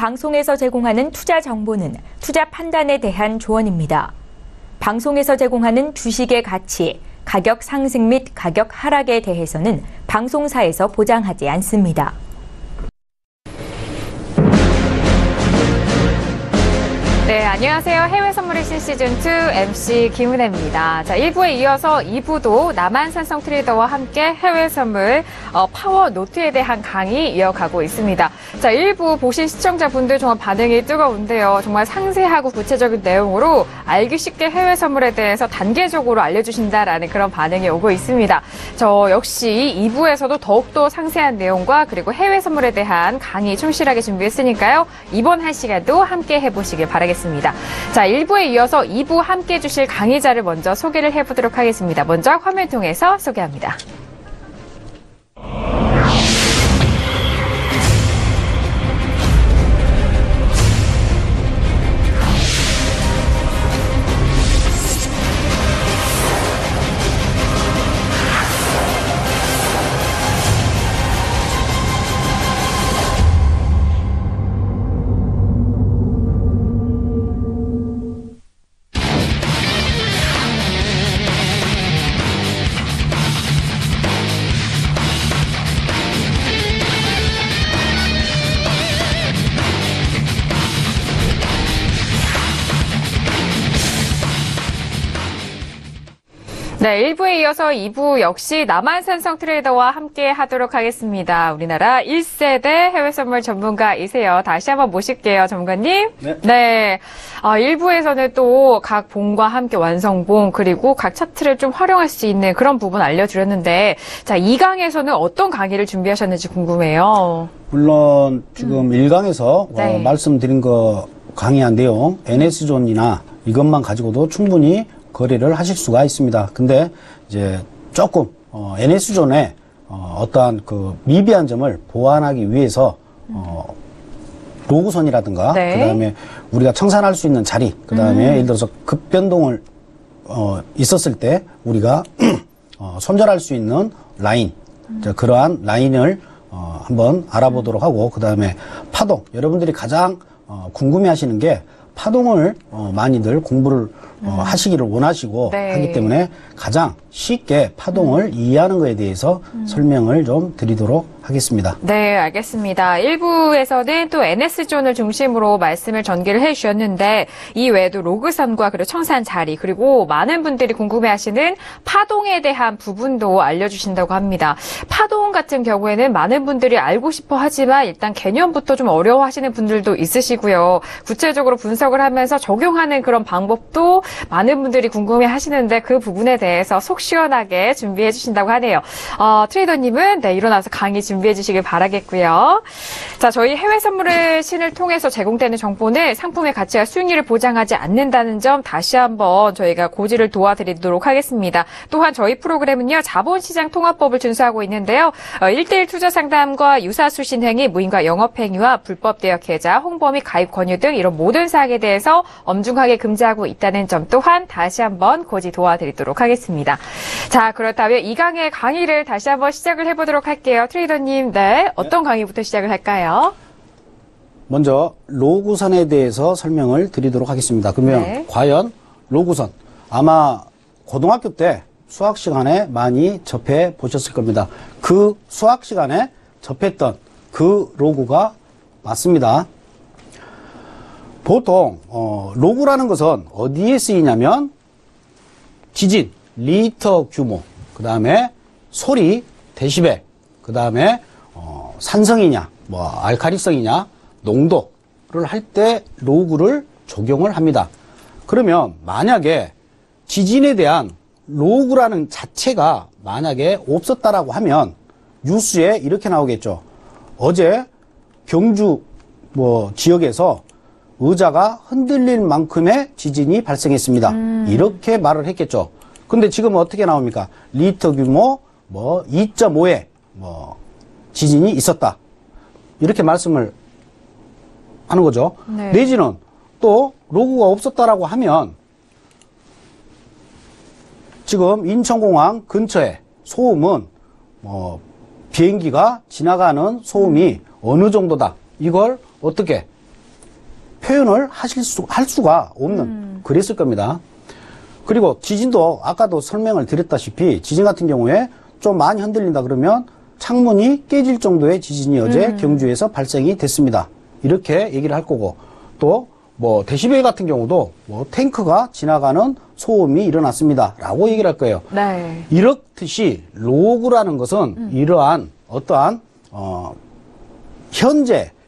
방송에서 제공하는 투자 정보는 투자 판단에 대한 조언입니다. 방송에서 제공하는 주식의 가치, 가격 상승 및 가격 하락에 대해서는 방송사에서 보장하지 않습니다. 네, 안녕하세요. 해외 선물의 신시즌2 MC 김은혜입니다. 자, 1부에 이어서 2부도 남한산성 트레이더와 함께 해외 선물 파워 노트에 대한 강의 이어가고 있습니다. 자, 1부 보신 시청자분들 정말 반응이 뜨거운데요. 정말 상세하고 구체적인 내용으로 알기 쉽게 해외 선물에 대해서 단계적으로 알려주신다라는 그런 반응이 오고 있습니다. 저 역시 2부에서도 더욱더 상세한 내용과 그리고 해외 선물에 대한 강의 충실하게 준비했으니까요. 이번 한 시간도 함께 해보시길 바라겠습니다. 자, 1부에 이어서 2부 함께 해주실 강의자를 먼저 소개를 해보도록 하겠습니다. 먼저 화면 통해서 소개합니다. 네, 1부에 이어서 2부 역시 남한산성 트레이더와 함께 하도록 하겠습니다. 우리나라 1세대 해외 선물 전문가이세요. 다시 한번 모실게요, 전문가님. 네. 1부에서는 또 각 봉과 함께 완성봉 그리고 각 차트를 좀 활용할 수 있는 그런 부분 알려드렸는데 자, 2강에서는 어떤 강의를 준비하셨는지 궁금해요. 물론 지금 1강에서 네. 말씀드린 거 강의한 내용 NS존이나 이것만 가지고도 충분히 거래를 하실 수가 있습니다. 근데 이제 조금 NS존의 어떠한 그 미비한 점을 보완하기 위해서 로그선이라든가 네. 그다음에 우리가 청산할 수 있는 자리 그다음에 예를 들어서 급변동을 있었을 때 우리가 손절할 수 있는 라인 그러한 라인을 한번 알아보도록 하고 그다음에 파동 여러분들이 가장 궁금해하시는 게 파동을 많이들 공부를 하시기를 원하시고 네. 하기 때문에 가장 쉽게 파동을 이해하는 것에 대해서 설명을 좀 드리도록 하겠습니다. 네, 알겠습니다. 1부에서는 또 NS존을 중심으로 말씀을 전개를 해주셨는데 이 외에도 로그선과 그리고 청산 자리 그리고 많은 분들이 궁금해하시는 파동에 대한 부분도 알려주신다고 합니다. 파동 같은 경우에는 많은 분들이 알고 싶어 하지만 일단 개념부터 좀 어려워하시는 분들도 있으시고요. 구체적으로 분석을 하면서 적용하는 그런 방법도 많은 분들이 궁금해하시는데 그 부분에 대해서 속 시원하게 준비해 주신다고 하네요. 트레이더님은 네, 일어나서 강의 준비해 주시길 바라겠고요. 자, 저희 해외 선물의 신을 통해서 제공되는 정보는 상품의 가치와 수익률을 보장하지 않는다는 점 다시 한번 저희가 고지를 도와드리도록 하겠습니다. 또한 저희 프로그램은요, 자본시장 통합법을 준수하고 있는데요. 1:1 투자 상담과 유사수신 행위, 무인과 영업행위와 불법 대여 계좌, 홍보 및 가입 권유 등 이런 모든 사항에 대해서 엄중하게 금지하고 있다는 점 또한 다시 한번 고지 도와드리도록 하겠습니다. 자, 그렇다면 이 강의 강의를 다시 한번 시작을 해보도록 할게요. 트레이더님, 네, 어떤 강의부터 시작을 할까요? 먼저 로그선에 대해서 설명을 드리도록 하겠습니다. 그러면 네. 과연 로그선 아마 고등학교 때 수학 시간에 많이 접해 보셨을 겁니다. 그 수학 시간에 접했던 그 로그가 맞습니다. 보통 로그라는 것은 어디에 쓰이냐면 지진, 리히터 규모, 그 다음에 소리, 데시벨, 그 다음에 산성이냐, 뭐 알카리성이냐, 농도를 할 때 로그를 적용을 합니다. 그러면 만약에 지진에 대한 로그라는 자체가 만약에 없었다라고 하면 뉴스에 이렇게 나오겠죠. 어제 경주 지역에서 의자가 흔들릴 만큼의 지진이 발생했습니다. 이렇게 말을 했겠죠. 근데 지금 어떻게 나옵니까? 리히터 규모 2.5의 지진이 있었다. 이렇게 말씀을 하는 거죠. 네. 내지는 또 로그가 없었다라고 하면 지금 인천공항 근처에 소음은 비행기가 지나가는 소음이 어느 정도다. 이걸 어떻게 표현을 할 수가 없는 그랬을 겁니다. 그리고 지진도 아까도 설명을 드렸다시피 지진 같은 경우에 좀 많이 흔들린다 그러면 창문이 깨질 정도의 지진이 어제 경주에서 발생이 됐습니다. 이렇게 얘기를 할 거고, 또 뭐 데시벨 같은 경우도 뭐 탱크가 지나가는 소음이 일어났습니다 라고 얘기를 할 거예요. 네. 이렇듯이 로그라는 것은 이러한 어떠한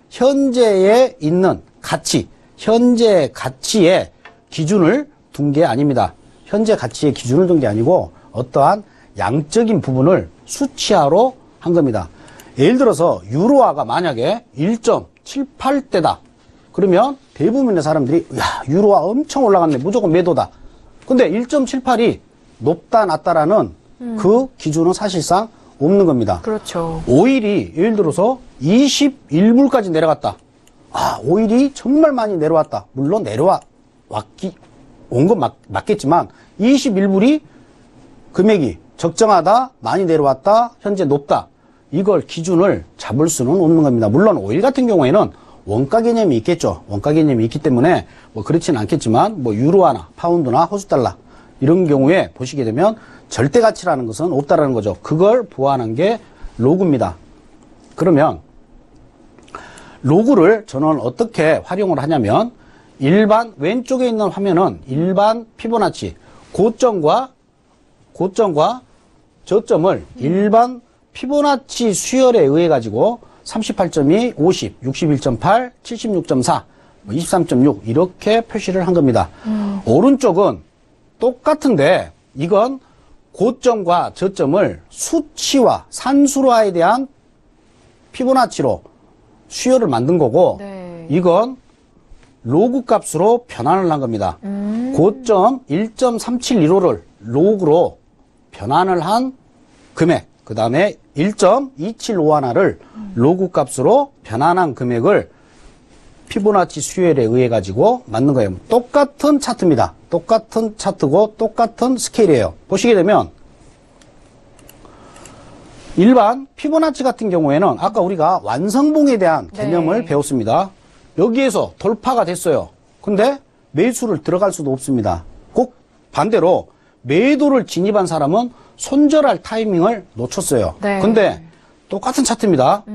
현재에 있는 가치, 현재 가치의 기준을 둔 게 아닙니다. 현재 가치의 기준을 둔 게 아니고 어떠한 양적인 부분을 수치화로 한 겁니다. 예를 들어서 유로화가 만약에 1.78대다. 그러면 대부분의 사람들이 야, 유로화 엄청 올라갔네. 무조건 매도다. 근데 1.78이 높다 낮다라는 그 기준은 사실상 없는 겁니다. 그렇죠. 오일이 예를 들어서 21불까지 내려갔다. 아, 오일이 정말 많이 내려왔다. 물론 온 건 맞겠지만 21불이 금액이 적정하다, 많이 내려왔다, 현재 높다. 이걸 기준을 잡을 수는 없는 겁니다. 물론 오일 같은 경우에는 원가 개념이 있겠죠. 원가 개념이 있기 때문에 뭐 그렇지는 않겠지만 뭐 유로화나 파운드나 호주 달러 이런 경우에 보시게 되면 절대 가치라는 것은 없다라는 거죠. 그걸 보완한 게 로그입니다. 그러면 로그를 저는 어떻게 활용을 하냐면 일반 왼쪽에 있는 화면은 일반 피보나치 고점과 저점을 일반 피보나치 수열에 의해 가지고 38.2, 50, 61.8, 76.4, 23.6 이렇게 표시를 한 겁니다. 오른쪽은 똑같은데 이건 고점과 저점을 수치화, 산술화에 대한 피보나치로 수열을 만든 거고 네. 이건 로그 값으로 변환을 한 겁니다. 고점 1.371호를 로그로 변환을 한 금액, 그 다음에 1.275하나를 로그 값으로 변환한 금액을 피보나치 수열에 의해 가지고 만든 거예요. 똑같은 차트입니다. 똑같은 차트고 똑같은 스케일이에요. 보시게 되면 일반 피보나치 같은 경우에는 아까 우리가 완성봉에 대한 개념을 배웠습니다. 여기에서 돌파가 됐어요. 근데 매수를 들어갈 수도 없습니다. 꼭 반대로 매도를 진입한 사람은 손절할 타이밍을 놓쳤어요. 네. 근데 똑같은 차트입니다.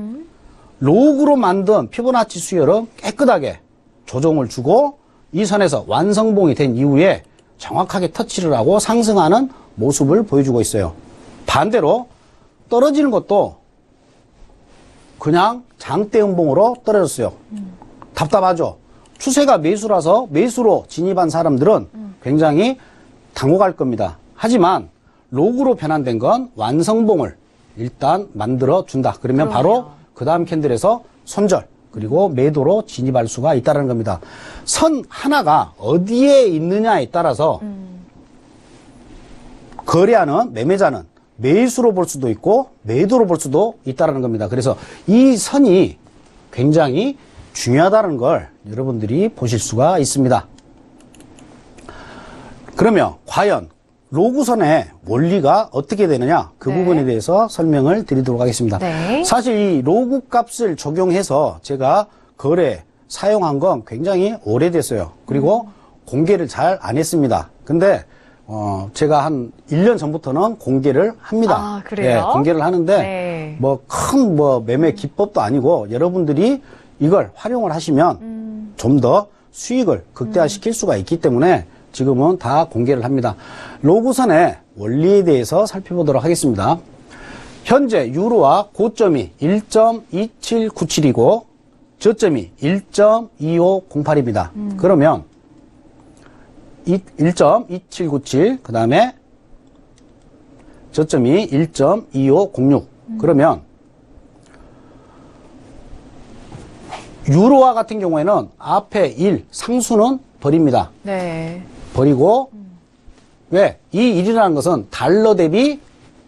로그로 만든 피보나치 수열은 깨끗하게 조정을 주고 이 선에서 완성봉이 된 이후에 정확하게 터치를 하고 상승하는 모습을 보여주고 있어요. 반대로 떨어지는 것도 그냥 장대 음봉으로 떨어졌어요. 답답하죠. 추세가 매수라서 매수로 진입한 사람들은 굉장히 당혹할 겁니다. 하지만 로그로 변환된 건 완성봉을 일단 만들어 준다. 그러면 바로 그 다음 캔들에서 손절 그리고 매도로 진입할 수가 있다는 겁니다. 선 하나가 어디에 있느냐에 따라서 거래하는 매매자는 매수로 볼 수도 있고 매도로 볼 수도 있다는 겁니다. 그래서 이 선이 굉장히 중요하다는 걸 여러분들이 보실 수가 있습니다. 그러면 과연 로그선의 원리가 어떻게 되느냐 그 부분에 대해서 설명을 드리도록 하겠습니다. 네. 사실 이 로그 값을 적용해서 제가 거래 사용한 건 굉장히 오래됐어요. 그리고 공개를 잘 안 했습니다. 근데 제가 한 1년 전부터는 공개를 합니다. 아, 그래요? 네, 공개를 하는데 뭐 큰 매매 기법도 아니고 여러분들이 이걸 활용을 하시면 좀 더 수익을 극대화시킬 수가 있기 때문에 지금은 다 공개를 합니다. 로그선의 원리에 대해서 살펴보도록 하겠습니다. 현재 유로화 고점이 1.2797이고 저점이 1.2508입니다. 그러면 1.2797 그 다음에 저점이 1.2506 그러면 유로화 같은 경우에는 앞에 1 상수는 버립니다. 네. 버리고 왜? 이 1이라는 것은 달러 대비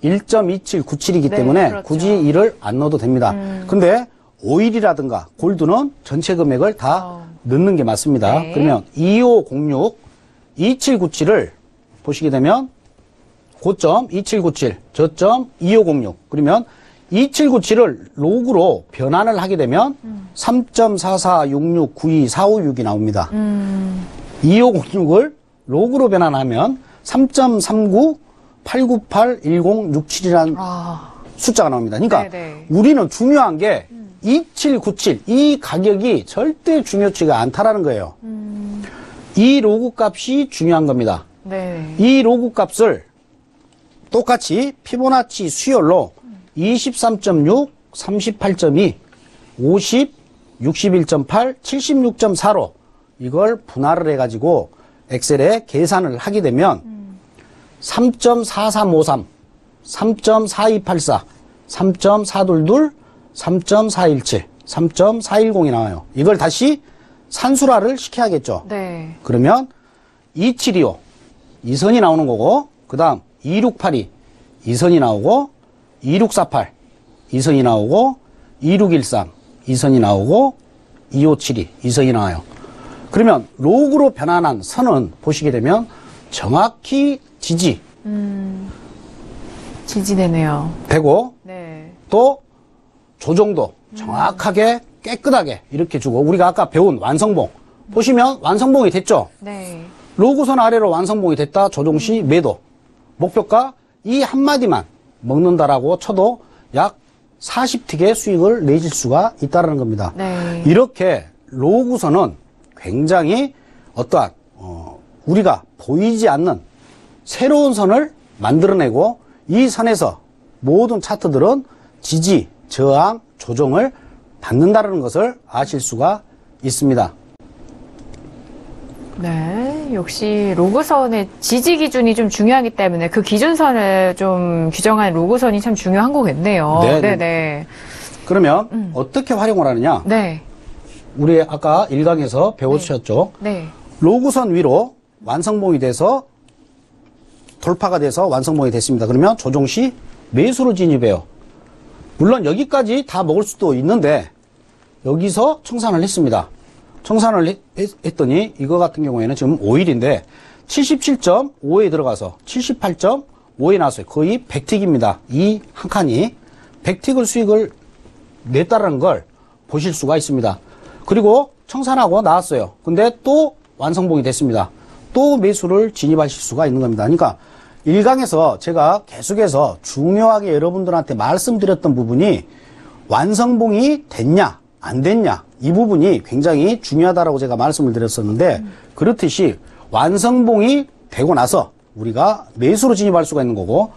1.2797이기 때문에 그렇죠. 굳이 1을 안 넣어도 됩니다. 근데 오일이라든가 골드는 전체 금액을 다 넣는 게 맞습니다. 네. 그러면 2506, 2797을 보시게 되면 고점 2797, 저점 2506. 그러면 2797을 로그로 변환을 하게 되면 3.4466924566이 나옵니다. 2506을 로그로 변환하면 3.3989810667이라는 숫자가 나옵니다. 그러니까 네네. 우리는 중요한 게 2797, 이 가격이 절대 중요치가 않다라는 거예요. 이 로그 값이 중요한 겁니다. 네. 이 로그 값을 똑같이 피보나치 수열로 23.6, 38.2, 50, 61.8, 76.4로 이걸 분할을 해가지고 엑셀에 계산을 하게 되면 3.4353, 3.4284, 3.422, 3.417, 3.410이 나와요. 이걸 다시 산술화를 시켜야겠죠. 네. 그러면 2725, 2선이 나오는 거고, 그 다음 2682, 2선이 나오고, 2648, 2선이 나오고, 2613, 2선이 나오고, 2572, 2선이 나와요. 그러면 로그로 변환한 선은 보시게 되면 정확히 지지되네요. 되고, 네. 또 조정도 정확하게 깨끗하게 이렇게 주고, 우리가 아까 배운 완성봉 보시면 완성봉이 됐죠. 네. 로그선 아래로 완성봉이 됐다. 조정시 매도 목표가 이 한마디만 먹는다라고 쳐도 약 40틱의 수익을 내실 수가 있다는 겁니다. 네. 이렇게 로그선은 굉장히 어떠한 우리가 보이지 않는 새로운 선을 만들어내고, 이 선에서 모든 차트들은 지지, 저항, 조정을 받는다는 것을 아실 수가 있습니다. 네, 역시 로그선의 지지 기준이 좀 중요하기 때문에 그 기준선을 좀 규정한 로그선이 참 중요한 거겠네요. 네네. 네네. 그러면 어떻게 활용을 하느냐? 네. 우리 아까 1강에서 배워주셨죠? 네. 로그선 위로 완성봉이 돼서 돌파가 돼서 완성봉이 됐습니다. 그러면 조정시 매수로 진입해요. 물론 여기까지 다 먹을 수도 있는데 여기서 청산을 했습니다. 청산을 했더니 이거 같은 경우에는 지금 5일인데 77.5에 들어가서 78.5에 나왔어요. 거의 100틱입니다. 이 한 칸이 100틱을 수익을 냈다는 걸 보실 수가 있습니다. 그리고 청산하고 나왔어요. 근데 또 완성봉이 됐습니다. 또 매수를 진입하실 수가 있는 겁니다. 그러니까 1강에서 제가 계속해서 중요하게 여러분들한테 말씀드렸던 부분이 완성봉이 됐냐 안 됐냐, 이 부분이 굉장히 중요하다라고 제가 말씀을 드렸었는데, 그렇듯이 완성봉이 되고 나서 우리가 매수로 진입할 수가 있는 거고,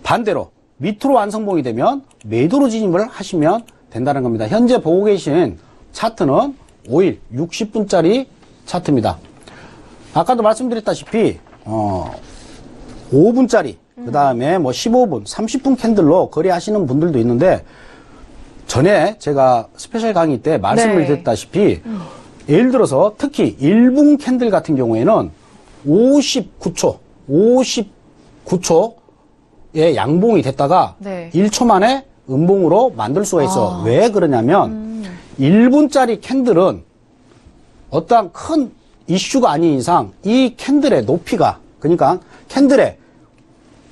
반대로 밑으로 완성봉이 되면 매도로 진입을 하시면 된다는 겁니다. 현재 보고 계신 차트는 5일 60분짜리 차트입니다. 아까도 말씀드렸다시피 5분짜리, 그 다음에 뭐 15분, 30분 캔들로 거래하시는 분들도 있는데, 전에 제가 스페셜 강의 때 말씀을 드렸다시피 예를 들어서 특히 1분 캔들 같은 경우에는 59초의 양봉이 됐다가 1초 만에 음봉으로 만들 수가 있어. 왜 그러냐면 1분짜리 캔들은 어떠한 큰 이슈가 아닌 이상 이 캔들의 높이가, 그러니까 캔들의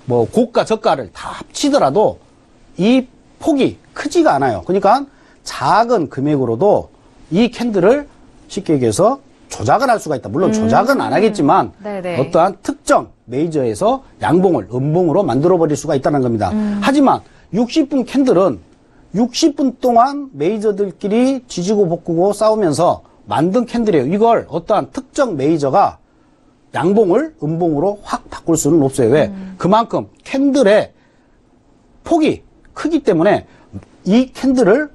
뭐 고가 저가를 다 합치더라도 이 폭이 크지가 않아요. 그러니까 작은 금액으로도 이 캔들을 쉽게 얘기해서 조작을 할 수가 있다. 물론 조작은 안 하겠지만 어떠한 특정 메이저에서 양봉을 음봉으로 만들어버릴 수가 있다는 겁니다. 하지만 60분 캔들은 60분 동안 메이저들끼리 지지고 볶고 싸우면서 만든 캔들이에요. 이걸 어떠한 특정 메이저가 양봉을 음봉으로 확 바꿀 수는 없어요. 왜? 그만큼 캔들의 폭이 크기 때문에 이 캔들을,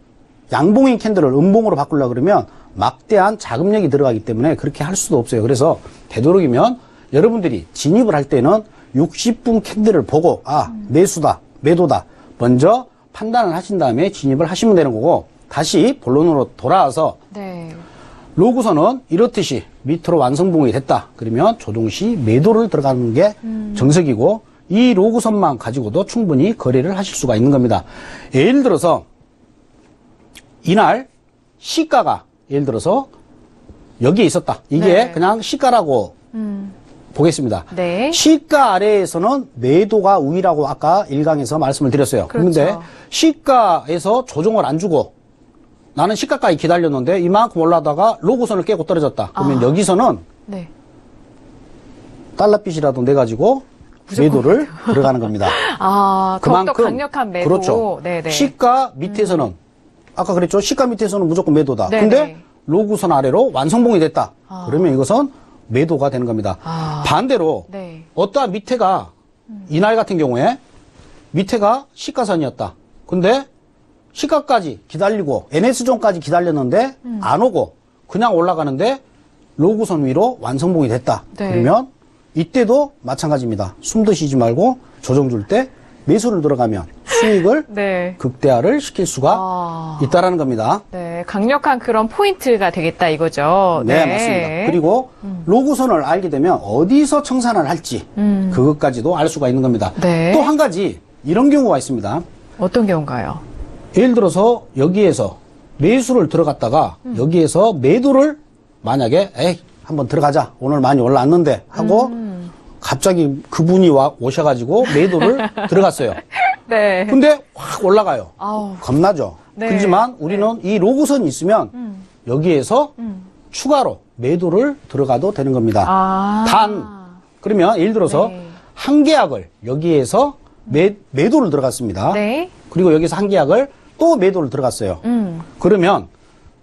양봉인 캔들을 음봉으로 바꾸려고 그러면 막대한 자금력이 들어가기 때문에 그렇게 할 수도 없어요. 그래서 되도록이면 여러분들이 진입을 할 때는 60분 캔들을 보고, 매수다, 매도다, 먼저 판단을 하신 다음에 진입을 하시면 되는 거고, 다시 본론으로 돌아와서 로그선은 이렇듯이 밑으로 완성봉이 됐다. 그러면 조정시 매도를 들어가는 게 정석이고, 이 로그선만 가지고도 충분히 거래를 하실 수가 있는 겁니다. 예를 들어서 이날 시가가 예를 들어서 여기에 있었다. 이게 그냥 시가라고 보겠습니다. 네. 시가 아래에서는 매도가 우위라고 아까 1강에서 말씀을 드렸어요. 그런데 그렇죠. 시가에서 조정을 안 주고 나는 시가까지 기다렸는데 이만큼 올라다가 로고선을 깨고 떨어졌다. 그러면 여기서는 네. 달러빚이라도 내가지고 매도를 들어가는 겁니다. 아, 더욱더 강력한 매도. 그렇죠. 네네. 시가 밑에서는 아까 그랬죠. 시가 밑에서는 무조건 매도다. 네네. 근데 로구선 아래로 완성봉이 됐다. 그러면 이것은 매도가 되는 겁니다. 반대로 네. 어떠한 밑에가 이날 같은 경우에 밑에가 시가선이었다. 근데 시가까지 기다리고 NS존까지 기다렸는데 안 오고 그냥 올라가는데 로구선 위로 완성봉이 됐다. 네. 그러면 이때도 마찬가지입니다. 숨도 쉬지 말고 조정 줄 때 매수를 들어가면 수익을 네. 극대화를 시킬 수가 있다라는 겁니다. 네, 강력한 그런 포인트가 되겠다 이거죠. 네, 맞습니다. 그리고 로구선을 알게 되면 어디서 청산을 할지 그것까지도 알 수가 있는 겁니다. 네. 또 한 가지 이런 경우가 있습니다. 어떤 경우인가요? 예를 들어서 여기에서 매수를 들어갔다가 여기에서 매도를 만약에 한번 들어가자. 오늘 많이 올라왔는데 하고 갑자기 그분이 오셔가지고 매도를 들어갔어요. 네. 근데 확 올라가요. 아우. 겁나죠. 네. 그렇지만 우리는 이 로고선이 있으면 여기에서 추가로 매도를 들어가도 되는 겁니다. 단 그러면 예를 들어서 네. 한 계약을 여기에서 매도를 들어갔습니다. 네. 그리고 여기서 한 계약을 또 매도를 들어갔어요. 그러면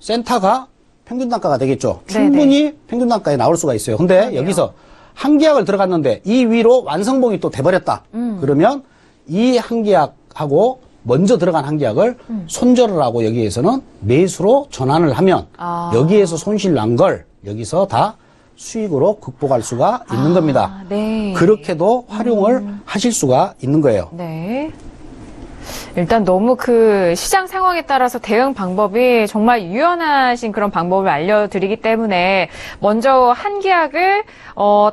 센터가 평균 단가가 되겠죠. 충분히 평균 단가에 나올 수가 있어요. 근데 그러네요. 여기서 한 계약을 들어갔는데 이 위로 완성봉이 또 돼버렸다. 그러면 이 한 계약하고 먼저 들어간 한 계약을 손절을 하고 여기에서는 매수로 전환을 하면 여기에서 손실 난 걸 여기서 다 수익으로 극복할 수가 있는 겁니다. 네. 그렇게도 활용을 하실 수가 있는 거예요. 네. 일단 너무 그 시장 상황에 따라서 대응 방법이 정말 유연하신 그런 방법을 알려드리기 때문에 먼저 한 계약을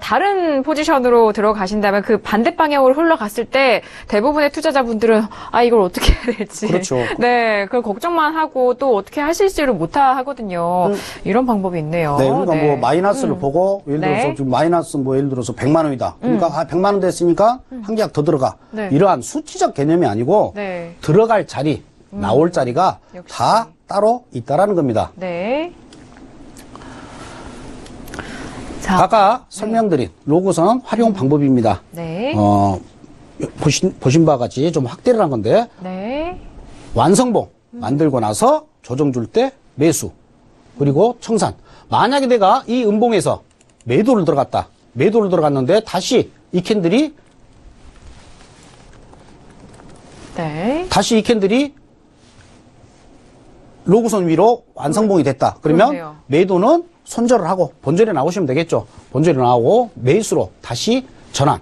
다른 포지션으로 들어가신다면 그 반대 방향으로 흘러갔을 때 대부분의 투자자분들은 이걸 어떻게 해야 될지. 그렇죠. 네, 그걸 걱정만 하고 또 어떻게 하실지를 못 하거든요. 이런 방법이 있네요. 네, 우리가 뭐 마이너스를 보고 예를 들어서 지금 마이너스 뭐 예를 들어서 100만 원이다. 그러니까 100만 원 됐으니까 한 계약 더 들어가. 네. 이러한 수치적 개념이 아니고 네. 들어갈 자리, 나올 자리가 역시. 다 따로 있다라는 겁니다. 네. 자, 아까 설명드린 로고선 활용 방법입니다. 네. 보신 바와 같이 좀 확대를 한 건데 네. 완성봉 만들고 나서 조정 줄 때 매수 그리고 청산. 만약에 내가 이 음봉에서 매도를 들어갔다. 매도를 들어갔는데 다시 이 캔들이 네. 다시 이 캔들이 로고선 위로 완성봉이 됐다. 그러면 그러네요. 매도는 손절을 하고 본전에 나오시면 되겠죠. 본전에 나오고 매수로 다시 전환.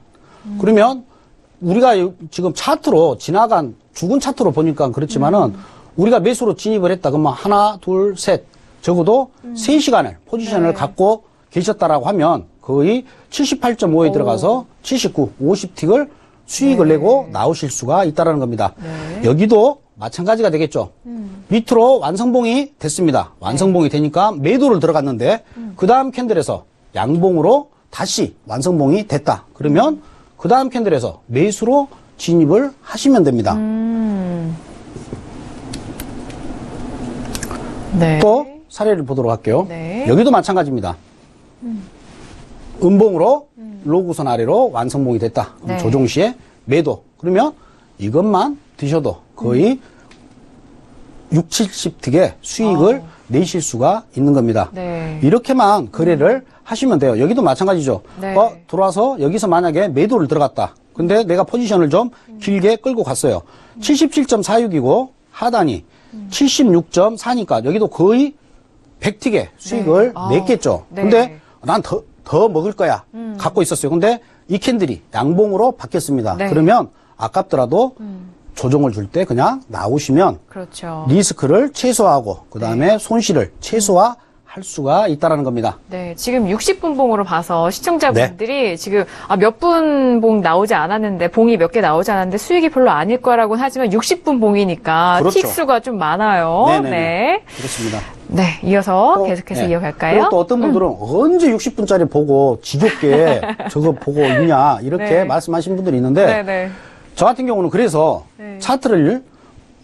그러면 우리가 지금 차트로 지나간 죽은 차트로 보니까 그렇지만은 우리가 매수로 진입을 했다. 그러면 하나, 둘, 셋 적어도 3시간을 포지션을 갖고 계셨다라고 하면 거의 78.5에 들어가서 79, 50틱을 수익을 내고 나오실 수가 있다는 겁니다. 여기도 마찬가지가 되겠죠. 밑으로 완성봉이 됐습니다. 완성봉이 되니까 매도를 들어갔는데 그 다음 캔들에서 양봉으로 다시 완성봉이 됐다. 그러면 그 다음 캔들에서 매수로 진입을 하시면 됩니다. 네. 또 사례를 보도록 할게요. 네. 여기도 마찬가지입니다. 음봉으로 로고선 아래로 완성봉이 됐다. 그럼 네. 조정 시에 매도. 그러면 이것만 드셔도 거의 6, 70틱의 수익을 내실 수가 있는 겁니다. 네. 이렇게만 거래를 하시면 돼요. 여기도 마찬가지죠. 네. 들어와서 여기서 만약에 매도를 들어갔다. 근데 내가 포지션을 좀 길게 끌고 갔어요. 77.46이고 하단이 76.4니까 여기도 거의 100틱의 수익을 냈겠죠. 네. 근데 난 더 먹을 거야. 갖고 있었어요. 근데 이 캔들이 양봉으로 바뀌었습니다. 네. 그러면 아깝더라도 조정을 줄 때 그냥 나오시면 그렇죠. 리스크를 최소화하고 그 다음에 손실을 최소화할 수가 있다는 겁니다. 네, 지금 60분 봉으로 봐서 시청자분들이 지금 몇 분 봉 나오지 않았는데 봉이 몇 개 나오지 않았는데 수익이 별로 아닐 거라고는 하지만 60분 봉이니까 그렇죠. 틱 수가 좀 많아요. 네네네. 네. 그렇습니다. 네, 이어서 계속해서 이어갈까요? 그리고 또 어떤 분들은 언제 60분짜리 보고 지겹게 저거 보고 있냐 이렇게 네. 말씀하시는 분들이 있는데 네네. 저 같은 경우는 그래서 네. 차트를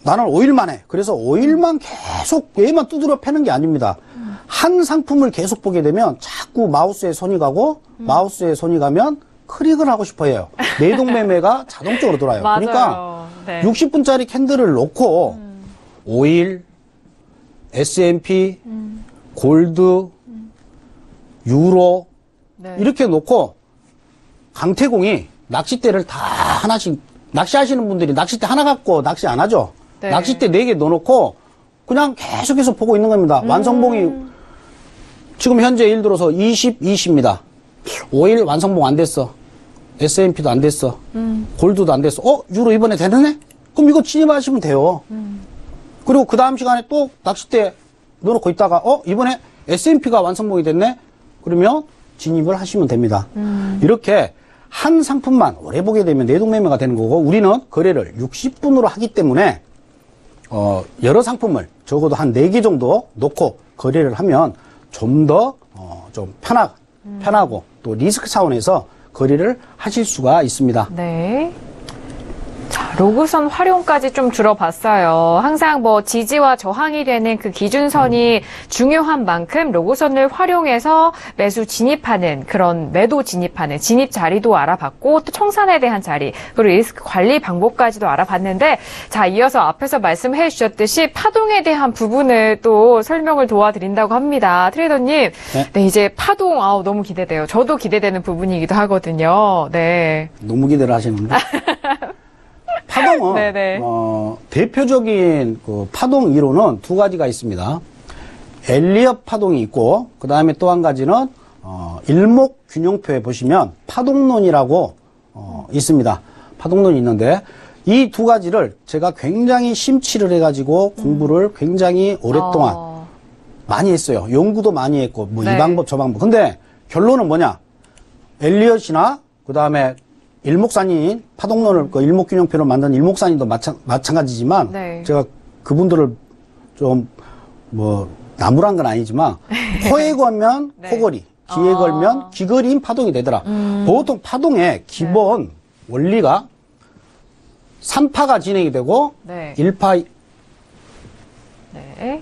나는 5일 만에 그래서 5일만 계속 얘만 두드려 패는 게 아닙니다. 한 상품을 계속 보게 되면 자꾸 마우스에 손이 가고 마우스에 손이 가면 클릭을 하고 싶어 해요. 내동매매가 자동적으로 돌아요. 맞아요. 그러니까 네. 60분짜리 캔들을 놓고 5일, S&P, 골드, 유로 네. 이렇게 놓고 강태공이 낚싯대를 다 하나씩 낚시하시는 분들이 낚싯대 하나 갖고 낚시 안 하죠. 네. 낚싯대 4개 넣어놓고 그냥 계속해서 보고 있는 겁니다. 완성봉이 지금 현재 예를 들어서 20, 20입니다. 5일 완성봉 안 됐어. S&P도 안 됐어. 골드도 안 됐어. 유로 이번에 되네? 그럼 이거 진입하시면 돼요. 그리고 그 다음 시간에 또 낚싯대 넣어놓고 있다가 이번에 S&P가 완성봉이 됐네? 그러면 진입을 하시면 됩니다. 이렇게 한 상품만 오래 보게 되면 내동매매가 되는 거고 우리는 거래를 60분으로 하기 때문에 여러 상품을 적어도 한 4개 정도 놓고 거래를 하면 좀 더 좀 편하고 또 리스크 차원에서 거래를 하실 수가 있습니다. 네. 자, 로그선 활용까지 좀 들어봤어요. 항상 뭐 지지와 저항이 되는 그 기준선이 중요한 만큼 로그선을 활용해서 매수 진입하는 그런 매도 진입하는 진입 자리도 알아봤고 또 청산에 대한 자리 그리고 리스크 관리 방법까지도 알아봤는데 자, 이어서 앞에서 말씀해 주셨듯이 파동에 대한 부분을 또 설명을 도와드린다고 합니다. 트레이더님, 네, 이제 파동 너무 기대돼요. 저도 기대되는 부분이기도 하거든요. 네. 너무 기대를 하시는데. 파동은 네네. 대표적인 그 파동 이론은 두 가지가 있습니다. 엘리엇 파동이 있고 그 다음에 또 한 가지는 일목균형표에 보시면 파동론이라고 있습니다. 파동론이 있는데 이 두 가지를 제가 굉장히 심취를 해가지고 공부를 굉장히 오랫동안 많이 했어요. 연구도 많이 했고 뭐 네. 이 방법 저 방법. 근데 결론은 뭐냐? 엘리엇이나 그 다음에 일목산인 파동론을 그 일목균형표로 만든 일목산인도 마찬가지지만 네. 제가 그분들을 좀 뭐 나무란 건 아니지만 코에 걸면 네. 코걸이, 귀에 걸면 귀걸이인 파동이 되더라. 보통 파동의 기본 원리가 3파가 진행이 되고 네. 1파 네.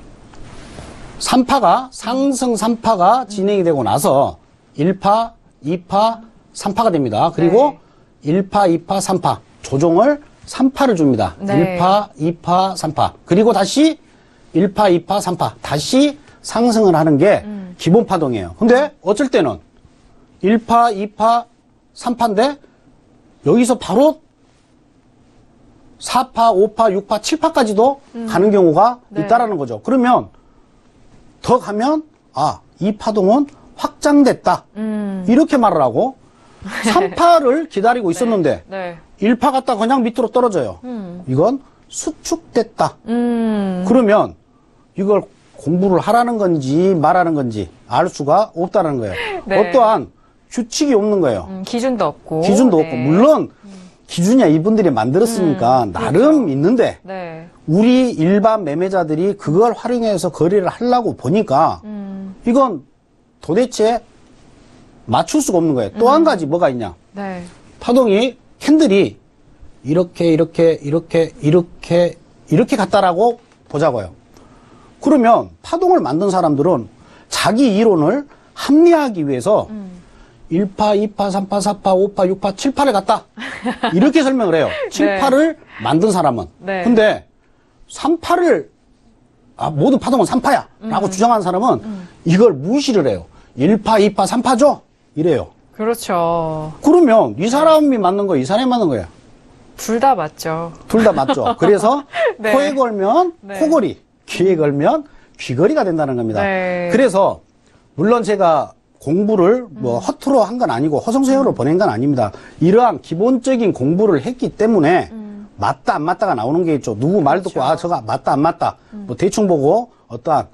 3파가 상승 3파가 진행이 되고 나서 1파, 2파, 3파가 됩니다. 그리고 1파, 2파, 3파 조종을 3파를 줍니다. 네. 1파, 2파, 3파 그리고 다시 1파, 2파, 3파 다시 상승을 하는 게 기본 파동이에요. 근데 어쩔 때는 1파, 2파, 3파인데 여기서 바로 4파, 5파, 6파, 7파까지도 가는 경우가 네. 있다라는 거죠. 그러면 더 가면 이 파동은 확장됐다. 이렇게 말을 하고 3파를 기다리고 있었는데 네. 1파 갔다 그냥 밑으로 떨어져요. 이건 수축됐다. 그러면 이걸 공부를 하라는 건지 말하는 건지 알 수가 없다는 거예요. 네. 어떠한 규칙이 없는 거예요. 기준도 없고. 기준도 네. 없고 물론 기준이야 이분들이 만들었으니까 나름 그렇죠. 있는데 네. 우리 일반 매매자들이 그걸 활용해서 거래를 하려고 보니까 이건 도대체 맞출 수가 없는 거예요. 또 한 가지 뭐가 있냐? 네. 파동이 캔들이 이렇게 갔다라고 보자고요. 그러면 파동을 만든 사람들은 자기 이론을 합리화하기 위해서 1파, 2파, 3파, 4파, 5파, 6파, 7파를 갔다. 이렇게 설명을 해요. 7파를 만든 사람은. 네. 근데 3파를 모든 파동은 3파야 라고 주장하는 사람은 이걸 무시를 해요. 1파, 2파, 3파죠? 이래요. 그렇죠. 그러면 이 사람이 맞는 거예요? 이 사람이 맞는 거예요? 둘 다 맞죠. 둘 다 맞죠. 그래서 네. 코에 걸면 네. 코걸이, 귀에 걸면 귀걸이가 된다는 겁니다. 네. 그래서 물론 제가 공부를 뭐 허투루 한 건 아니고 허송세월로 보낸 건 아닙니다. 이러한 기본적인 공부를 했기 때문에 맞다 안 맞다가 나오는 게 있죠. 누구 말 듣고 그렇죠. 저거 맞다 안 맞다 뭐 대충 보고 어떠한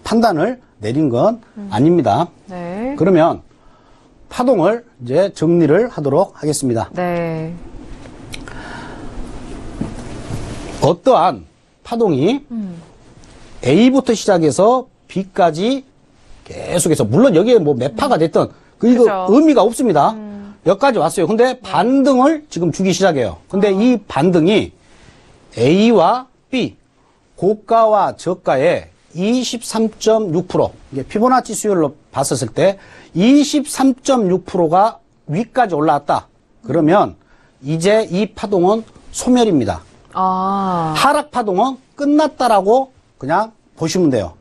판단을 내린 건 아닙니다. 네. 그러면 파동을 이제 정리를 하도록 하겠습니다. 네. 어떠한 파동이 A부터 시작해서 B까지 계속해서, 물론 여기에 뭐 몇 파가 됐든, 이거 그죠. 의미가 없습니다. 여기까지 왔어요. 근데 반등을 지금 주기 시작해요. 근데 이 반등이 A와 B, 고가와 저가의 23.6%, 이게 피보나치 수율로 봤었을 때 23.6%가 위까지 올라왔다. 그러면 이제 이 파동은 소멸입니다. 하락 파동은 끝났다라고 그냥 보시면 돼요.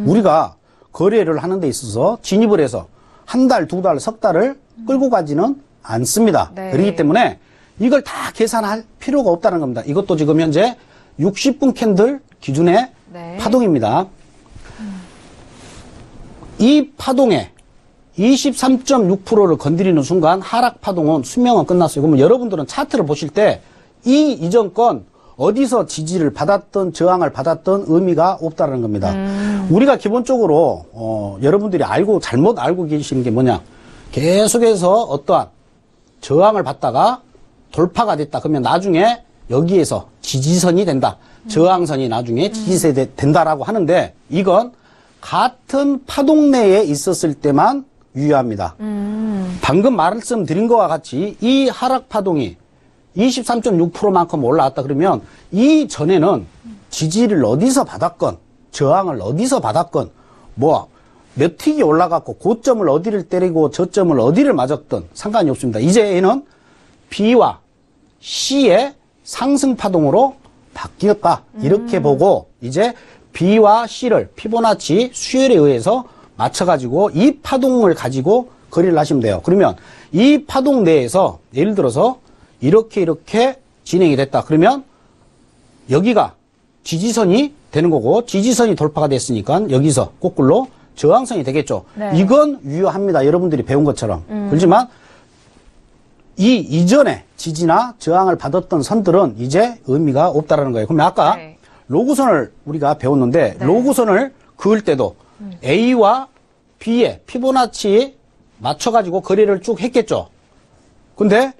우리가 거래를 하는 데 있어서 진입을 해서 한 달, 두 달, 석 달을 끌고 가지는 않습니다. 네. 그렇기 때문에 이걸 다 계산할 필요가 없다는 겁니다. 이것도 지금 현재 60분 캔들 기준의 네. 파동입니다. 이 파동에 23.6%를 건드리는 순간 하락 파동은 수명은 끝났어요. 그러면 여러분들은 차트를 보실 때 이 이전 건 어디서 지지를 받았든 저항을 받았든 의미가 없다는 겁니다. 우리가 기본적으로 여러분들이 잘못 알고 계시는 게 뭐냐, 계속해서 어떠한 저항을 받다가 돌파가 됐다. 그러면 나중에 여기에서 지지선이 된다. 저항선이 나중에 지지선이 된다라고 하는데, 이건 같은 파동 내에 있었을 때만 유효합니다. 방금 말씀드린 것과 같이 이 하락 파동이 23.6%만큼 올라왔다 그러면 이 전에는 지지를 어디서 받았건 저항을 어디서 받았건 뭐 몇 틱이 올라갔고 고점을 어디를 때리고 저점을 어디를 맞았든 상관이 없습니다. 이제는 B와 C의 상승 파동으로 바뀌었다. 이렇게 보고 이제 B와 C를 피보나치 수열에 의해서 맞춰가지고 이 파동을 가지고 거래를 하시면 돼요. 그러면 이 파동 내에서 예를 들어서 이렇게 진행이 됐다. 그러면 여기가 지지선이 되는 거고, 지지선이 돌파가 됐으니까 여기서 거꾸로 저항선이 되겠죠. 네. 이건 유효합니다. 여러분들이 배운 것처럼. 그렇지만 이 이전에 지지나 저항을 받았던 선들은 이제 의미가 없다라는 거예요. 그러면 아까 네. 로그선을 우리가 배웠는데, 네. 로그선을 그을 때도 A와 B의 피보나치에 맞춰가지고 거래를 쭉 했겠죠. 근데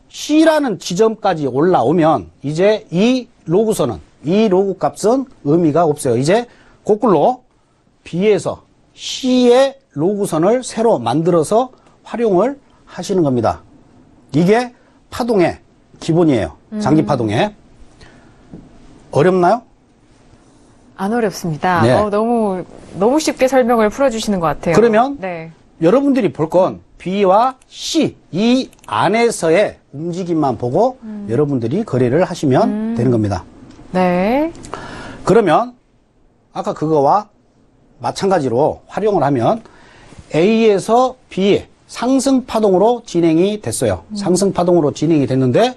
C라는 지점까지 올라오면 이제 이 로그선은, 이 로그 값은 의미가 없어요. 이제 거꾸로 B에서 C의 로그선을 새로 만들어서 활용을 하시는 겁니다. 이게 파동의 기본이에요. 장기 파동의. 어렵나요? 안 어렵습니다. 네. 너무 쉽게 설명을 풀어주시는 것 같아요. 그러면 네. 여러분들이 볼 건 B와 C 이 안에서의 움직임만 보고 여러분들이 거래를 하시면 되는 겁니다. 네. 그러면 아까 그거와 마찬가지로 활용을 하면 A에서 B의 상승 파동으로 진행이 됐어요. 상승 파동으로 진행이 됐는데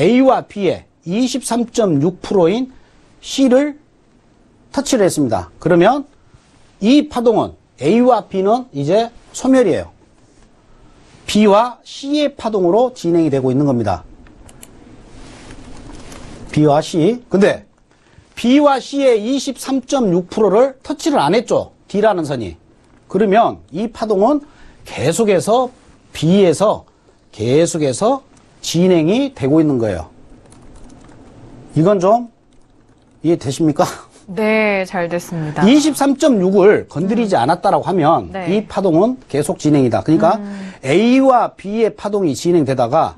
A와 B의 23.6%인 C를 터치를 했습니다. 그러면 이 파동은 A와 B는 이제 소멸이에요. B와 C의 파동으로 진행이 되고 있는 겁니다. B와 C. 근데 B와 C의 23.6%를 터치를 안 했죠. D라는 선이. 그러면 이 파동은 계속해서 B에서 계속해서 진행이 되고 있는 거예요. 이건 좀 이해되십니까? 네, 잘 됐습니다. 23.6을 건드리지 않았다라고 하면 네. 이 파동은 계속 진행이다. 그러니까 A와 B의 파동이 진행되다가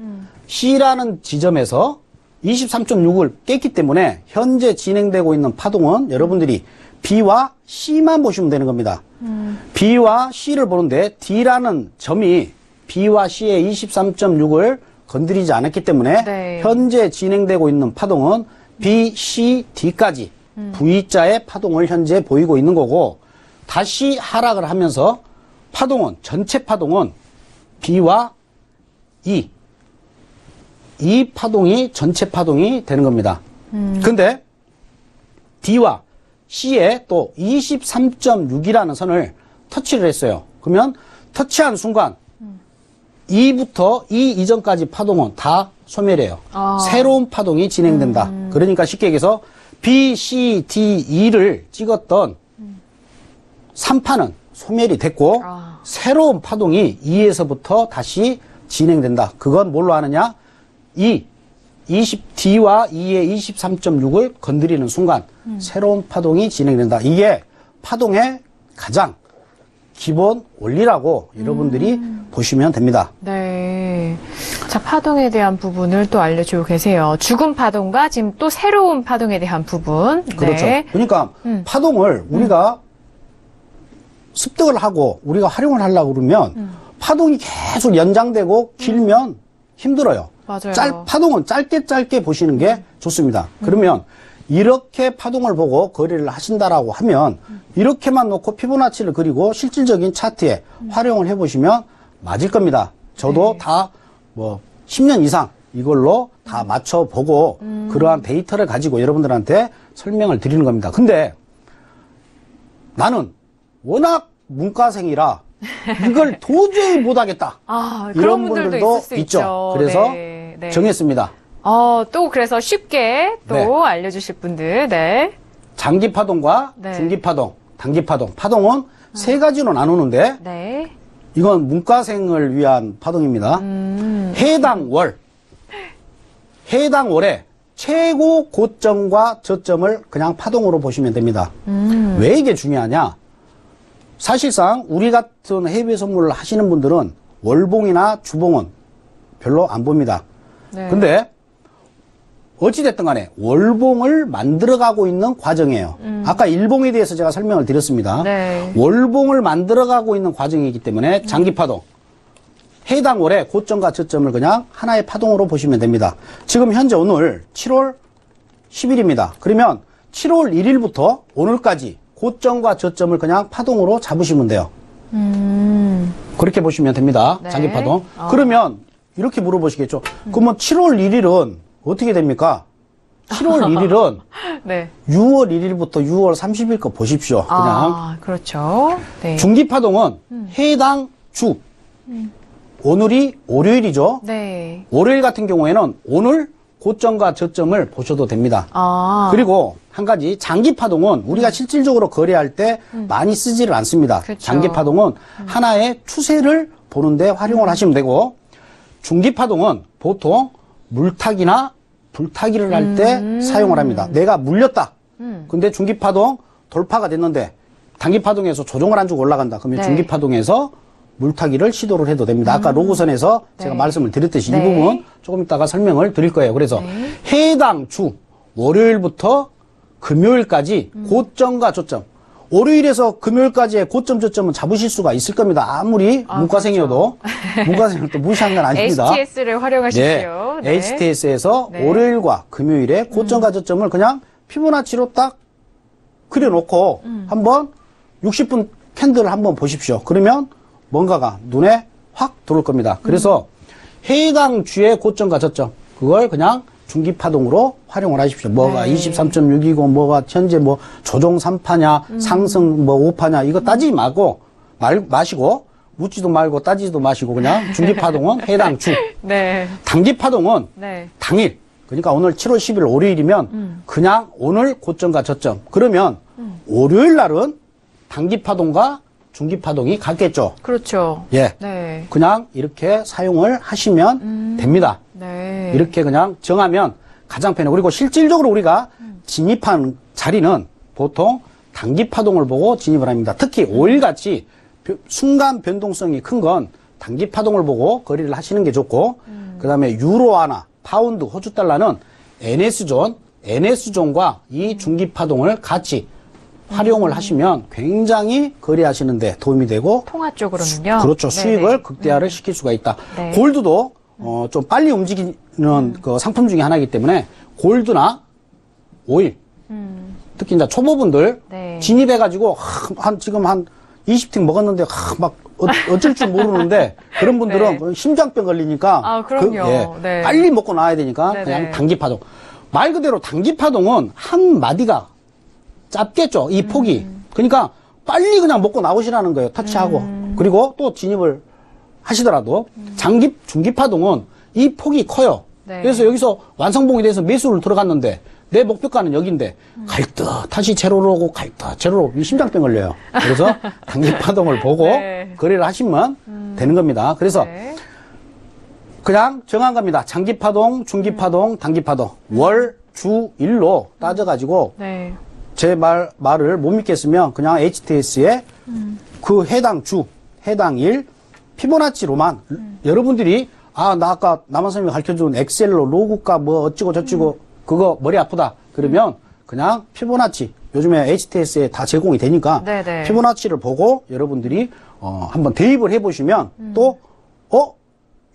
C라는 지점에서 23.6을 깼기 때문에 현재 진행되고 있는 파동은 여러분들이 B와 C만 보시면 되는 겁니다. B와 C를 보는데 D라는 점이 B와 C의 23.6을 건드리지 않았기 때문에 네. 현재 진행되고 있는 파동은 B, C, D까지 V자의 파동을 현재 보이고 있는 거고, 다시 하락을 하면서 파동은, 전체 파동은 B와 E, 이 파동이 전체 파동이 되는 겁니다. 근데 D와 C에 또 23.6이라는 선을 터치를 했어요. 그러면 터치한 순간 E부터 E 이전까지 파동은 다 소멸해요. 새로운 파동이 진행된다. 그러니까 쉽게 얘기해서 B, C, D, E를 찍었던 3파는 소멸이 됐고 새로운 파동이 E에서부터 다시 진행된다. 그건 뭘로 하느냐? D와 E의 23.6을 건드리는 순간 새로운 파동이 진행된다. 이게 파동의 가장 기본 원리라고 여러분들이 보시면 됩니다. 네. 자, 파동에 대한 부분을 또 알려주고 계세요. 죽은 파동과 지금 또 새로운 파동에 대한 부분. 그렇죠. 네. 그러니까 파동을 우리가 습득을 하고 우리가 활용을 하려고 그러면 파동이 계속 연장되고 길면 힘들어요. 맞아요. 파동은 짧게 보시는 게 좋습니다. 그러면 이렇게 파동을 보고 거래를 하신다라고 하면 이렇게만 놓고 피보나치를 그리고 실질적인 차트에 활용을 해보시면 맞을 겁니다. 저도 다 뭐 10년 이상 이걸로 다 맞춰보고 그러한 데이터를 가지고 여러분들한테 설명을 드리는 겁니다. 근데 나는 워낙 문과생이라 이걸 도저히 못하겠다. 아, 이런 그런 분들도 분들도 있을 수 있죠. 있죠. 그래서 네, 네. 정했습니다. 또 그래서 쉽게 또 네. 알려주실 분들. 네. 장기 파동과 네. 중기 파동, 단기 파동. 파동은 세 가지로 나누는데 네. 이건 문과생을 위한 파동입니다. 해당 월에 최고 고점과 저점을 그냥 파동으로 보시면 됩니다. 왜 이게 중요하냐? 사실상 우리 같은 해외 선물을 하시는 분들은 월봉이나 주봉은 별로 안 봅니다. 네. 근데 어찌됐든 간에 월봉을 만들어가고 있는 과정이에요. 아까 일봉에 대해서 제가 설명을 드렸습니다. 네. 월봉을 만들어가고 있는 과정이기 때문에 장기파동, 해당 월의 고점과 저점을 그냥 하나의 파동으로 보시면 됩니다. 지금 현재 오늘 7월 10일입니다. 그러면 7월 1일부터 오늘까지 고점과 저점을 그냥 파동으로 잡으시면 돼요. 그렇게 보시면 됩니다. 네. 장기파동. 그러면 이렇게 물어보시겠죠. 그러면 7월 1일은 어떻게 됩니까? 7월 1일은 네. 6월 1일부터 6월 30일 거 보십시오. 그냥. 아, 그렇죠. 네. 중기파동은 해당 주. 오늘이 월요일이죠. 네. 월요일 같은 경우에는 오늘 고점과 저점을 보셔도 됩니다. 아. 그리고 한 가지 장기파동은 우리가 실질적으로 거래할 때 많이 쓰지를 않습니다. 그쵸. 장기파동은 하나의 추세를 보는데 활용을 하시면 되고 중기파동은 보통 물타기나 불타기를 할 때 사용을 합니다. 내가 물렸다. 근데 중기파동 돌파가 됐는데 단기파동에서 조정을 안 주고 올라간다. 그러면 네. 중기파동에서 물타기를 시도를 해도 됩니다. 아까 로고선에서 제가 네. 말씀을 드렸듯이 네. 이 부분 조금 이따가 설명을 드릴 거예요. 그래서 네. 해당 주 월요일부터 금요일까지 고점과 저점. 월요일에서 금요일까지의 고점 저점은 잡으실 수가 있을 겁니다. 아무리 문과생이어도 문과생을 또 무시한 건 아닙니다. HTS를 활용하십시오. 네. HTS에서 네. 월요일과 금요일에 고점과 저점을 그냥 피보나치로 딱 그려놓고 한번 60분 캔들을 한번 보십시오. 그러면 뭔가가 눈에 확 들어올 겁니다. 그래서 해당 주의 고점과 저점 그걸 그냥 중기파동으로 활용을 하십시오. 뭐가 네. 23.6이고 뭐가 현재 뭐 조정 3파냐 상승 뭐 5파냐 이거 따지지 마시고 묻지도 말고 따지지도 마시고 그냥 중기파동은 해당 주. 네. 단기파동은 네. 당일. 그러니까 오늘 7월 10일 월요일이면 그냥 오늘 고점과 저점. 그러면 월요일 날은 단기파동과 중기파동이 같겠죠. 그렇죠. 예. 네. 그냥 이렇게 사용을 하시면 됩니다. 네. 이렇게 그냥 정하면 가장 편해요. 그리고 실질적으로 우리가 진입한 자리는 보통 단기파동을 보고 진입을 합니다. 특히 5일같이 순간 변동성이 큰 건 단기파동을 보고 거래를 하시는 게 좋고 그 다음에 유로화나 파운드, 호주 달러는 NS존과 이 중기파동을 같이 활용을 하시면 굉장히 거래하시는데 도움이 되고 통화 쪽으로는요. 그렇죠. 네네. 수익을 극대화를 시킬 수가 있다. 네. 골드도 좀 빨리 움직이는 그 상품 중에 하나이기 때문에 골드나 오일 특히 이제 초보분들 네. 진입해가지고 지금 한 20팅 먹었는데 막 어쩔 줄 모르는데 그런 분들은 네. 심장병 걸리니까 아, 그럼요. 네. 빨리 먹고 나와야 되니까 네네. 그냥 단기파동. 말 그대로 단기파동은 한 마디가 짧겠죠. 이 폭이. 그러니까 빨리 그냥 먹고 나오시라는 거예요. 터치하고. 그리고 또 진입을 하시더라도 중기파동은 이 폭이 커요. 네. 그래서 여기서 완성봉이 돼서 매수를 들어갔는데 내 목표가는 여기인데 갈 듯 다시 제로로 오고 갈 듯 제로로 오고 심장병 걸려요. 그래서 단기파동을 보고 네. 거래를 하시면 되는 겁니다. 그래서 네. 그냥 정한 겁니다. 장기파동, 중기파동, 단기파동. 월, 주, 일로 따져가지고 네. 제 말을 못 믿겠으면 그냥 HTS에 그 해당 주, 해당 일, 피보나치로만 여러분들이 나 아까 남한 선생님이 가르쳐준 엑셀로 로그가 뭐 어찌고 저찌고 그거 머리 아프다. 그러면 그냥 피보나치, 요즘에 HTS에 다 제공이 되니까 네네. 피보나치를 보고 여러분들이 한번 대입을 해보시면 또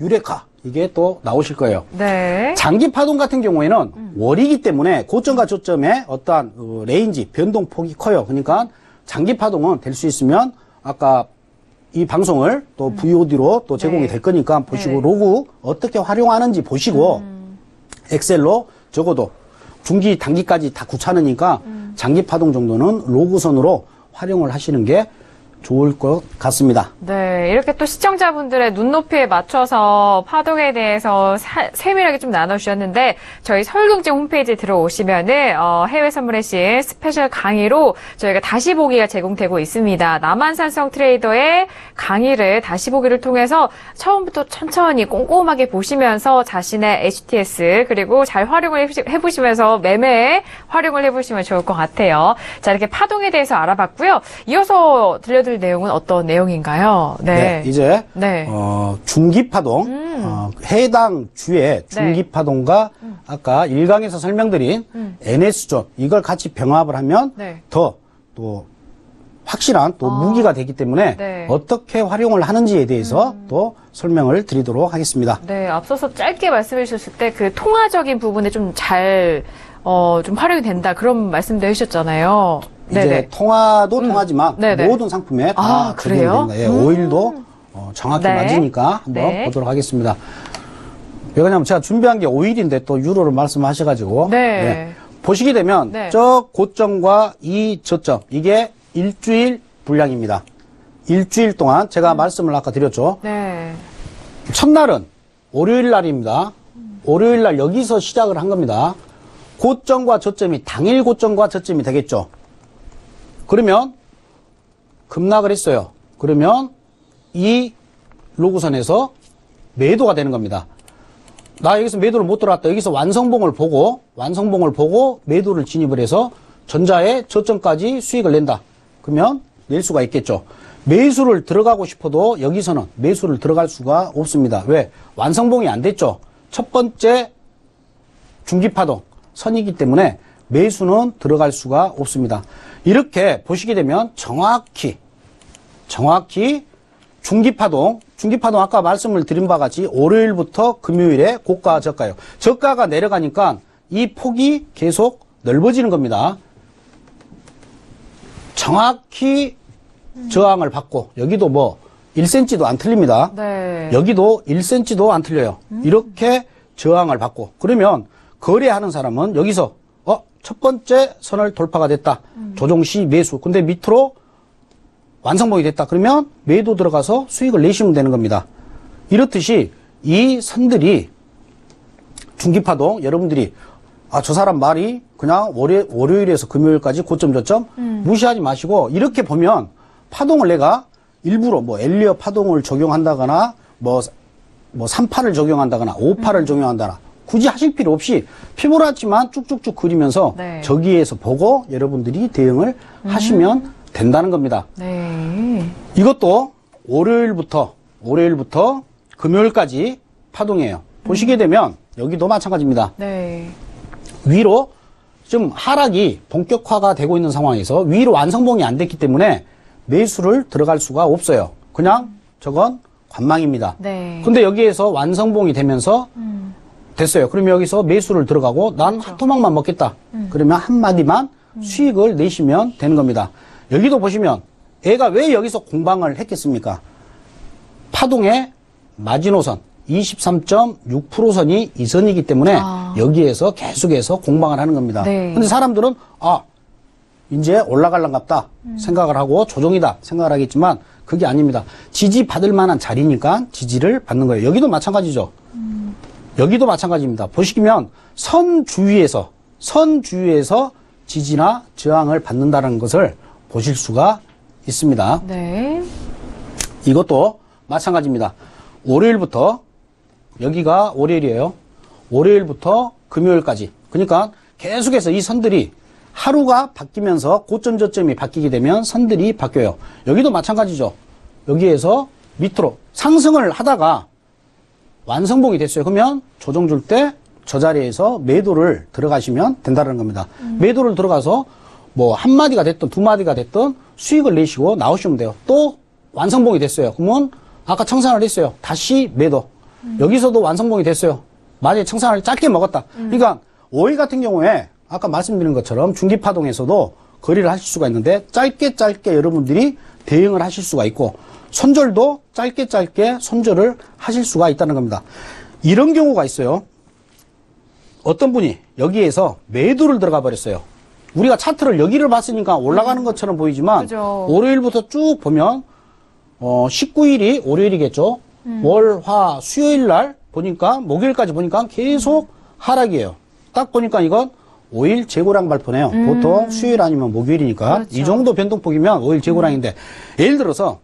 유레카 이게 또 나오실 거예요. 네. 장기 파동 같은 경우에는 월이기 때문에 고점과 저점의 어떠한 레인지, 변동폭이 커요. 그러니까 장기 파동은 될 수 있으면 아까 이 방송을 또 VOD로 또 제공이 네. 될 거니까 보시고 네. 로그 어떻게 활용하는지 보시고 엑셀로 적어도 중기, 단기까지 다 귀찮으니까 장기 파동 정도는 로그선으로 활용을 하시는 게 좋을 것 같습니다. 네, 이렇게 또 시청자분들의 눈높이에 맞춰서 파동에 대해서 세밀하게 좀 나눠주셨는데 저희 서울경제 홈페이지에 들어오시면은 해외 선물의 신 스페셜 강의로 저희가 다시 보기가 제공되고 있습니다. 남한산성 트레이더의 강의를 다시 보기를 통해서 처음부터 천천히 꼼꼼하게 보시면서 자신의 HTS 그리고 잘 활용을 해보시면서 매매에 활용을 해보시면 좋을 것 같아요. 자, 이렇게 파동에 대해서 알아봤고요. 이어서 들려드릴 내용은 어떤 내용인가요? 네, 이제 네. 중기파동 해당 주의 중기파동과 아까 1강에서 설명드린 NS존 이걸 같이 병합을 하면 네. 더 또 확실한 또 무기가 되기 때문에 네. 어떻게 활용을 하는지에 대해서 또 설명을 드리도록 하겠습니다. 네, 앞서서 짧게 말씀해 주셨을 때 그 통화적인 부분에 좀 잘 좀 활용이 된다 그런 말씀도 해주셨잖아요. 이제 네네. 통화도 통하지만 네네. 모든 상품에 다 적용이 그래요? 됩니다. 예, 오일도 정확히 네. 맞으니까 한번 네. 보도록 하겠습니다. 왜냐하면 제가 준비한 게 오일인데 또 유로를 말씀하셔가지고 네. 보시게 되면 네. 저 고점과 이 저점 이게 일주일 분량입니다. 일주일 동안 제가 말씀을 아까 드렸죠. 네. 첫날은 월요일 날입니다. 월요일 날 여기서 시작을 한 겁니다. 고점과 저점이 당일 고점과 저점이 되겠죠. 그러면 급락을 했어요. 그러면 이 로그선에서 매도가 되는 겁니다. 나 여기서 매도를 못 들어왔다. 여기서 완성봉을 보고 매도를 진입을 해서 전자의 저점까지 수익을 낸다. 그러면 낼 수가 있겠죠. 매수를 들어가고 싶어도 여기서는 매수를 들어갈 수가 없습니다. 왜? 완성봉이 안 됐죠. 첫 번째 중기파동 선이기 때문에 매수는 들어갈 수가 없습니다. 이렇게 보시게 되면 정확히 중기파동 아까 말씀을 드린 바와 같이 월요일부터 금요일에 고가 저가요. 저가가 내려가니까 이 폭이 계속 넓어지는 겁니다. 정확히 저항을 받고 여기도 뭐 1cm도 안 틀립니다. 네. 여기도 1cm도 안 틀려요. 이렇게 저항을 받고 그러면 거래하는 사람은 여기서 첫 번째 선을 돌파가 됐다. 조정시 매수. 근데 밑으로 완성봉이 됐다. 그러면 매도 들어가서 수익을 내시면 되는 겁니다. 이렇듯이 이 선들이 중기파동 여러분들이 저 사람 말이 그냥 월요일에서 금요일까지 고점 저점 무시하지 마시고 이렇게 보면 파동을 내가 일부러 뭐 엘리어 파동을 적용한다거나 뭐 3파를 적용한다거나 5파를 적용한다거나 굳이 하실 필요 없이 피보나치만 쭉쭉쭉 그리면서 네. 저기에서 보고 여러분들이 대응을 하시면 된다는 겁니다. 네. 이것도 월요일부터 금요일까지 파동이에요. 보시게 되면 여기도 마찬가지입니다. 네. 위로 좀 하락이 본격화가 되고 있는 상황에서 위로 완성봉이 안 됐기 때문에 매수를 들어갈 수가 없어요. 그냥 저건 관망입니다. 네. 근데 여기에서 완성봉이 되면서 됐어요. 그러면 여기서 매수를 들어가고 난 한 토막만 먹겠다. 그러면 한마디만 수익을 내시면 되는 겁니다. 여기도 보시면 애가 왜 여기서 공방을 했겠습니까? 파동의 마지노선 23.6%선이 이 선이기 때문에 여기에서 계속해서 공방을 하는 겁니다. 네. 근데 사람들은 이제 올라갈란갑다 생각을 하고 조정이다 생각을 하겠지만 그게 아닙니다. 지지받을 만한 자리니까 지지를 받는 거예요. 여기도 마찬가지죠. 여기도 마찬가지입니다. 보시면 선 주위에서 지지나 저항을 받는다는 것을 보실 수가 있습니다. 네. 이것도 마찬가지입니다. 월요일부터 여기가 월요일이에요. 월요일부터 금요일까지. 그러니까 계속해서 이 선들이 하루가 바뀌면서 고점 저점이 바뀌게 되면 선들이 바뀌어요. 여기도 마찬가지죠. 여기에서 밑으로 상승을 하다가 완성봉이 됐어요. 그러면 조정 줄 때 저 자리에서 매도를 들어가시면 된다는 겁니다. 매도를 들어가서 뭐 한 마디가 됐든 두 마디가 됐든 수익을 내시고 나오시면 돼요. 또 완성봉이 됐어요. 그러면 아까 청산을 했어요. 다시 매도. 여기서도 완성봉이 됐어요. 만약에 청산을 짧게 먹었다. 그러니까 5일 같은 경우에 아까 말씀드린 것처럼 중기파동에서도 거래를 하실 수가 있는데 짧게 여러분들이 대응을 하실 수가 있고 손절도 짧게 손절을 하실 수가 있다는 겁니다. 이런 경우가 있어요. 어떤 분이 여기에서 매도를 들어가 버렸어요. 우리가 차트를 여기를 봤으니까 올라가는 것처럼 보이지만 그죠. 월요일부터 쭉 보면 19일이 월요일이겠죠. 월, 화, 수요일 날 보니까 목요일까지 보니까 계속 하락이에요. 딱 보니까 이건 5일 재고량 발표네요. 보통 수요일 아니면 목요일이니까 그렇죠. 이 정도 변동폭이면 5일 재고량인데 예를 들어서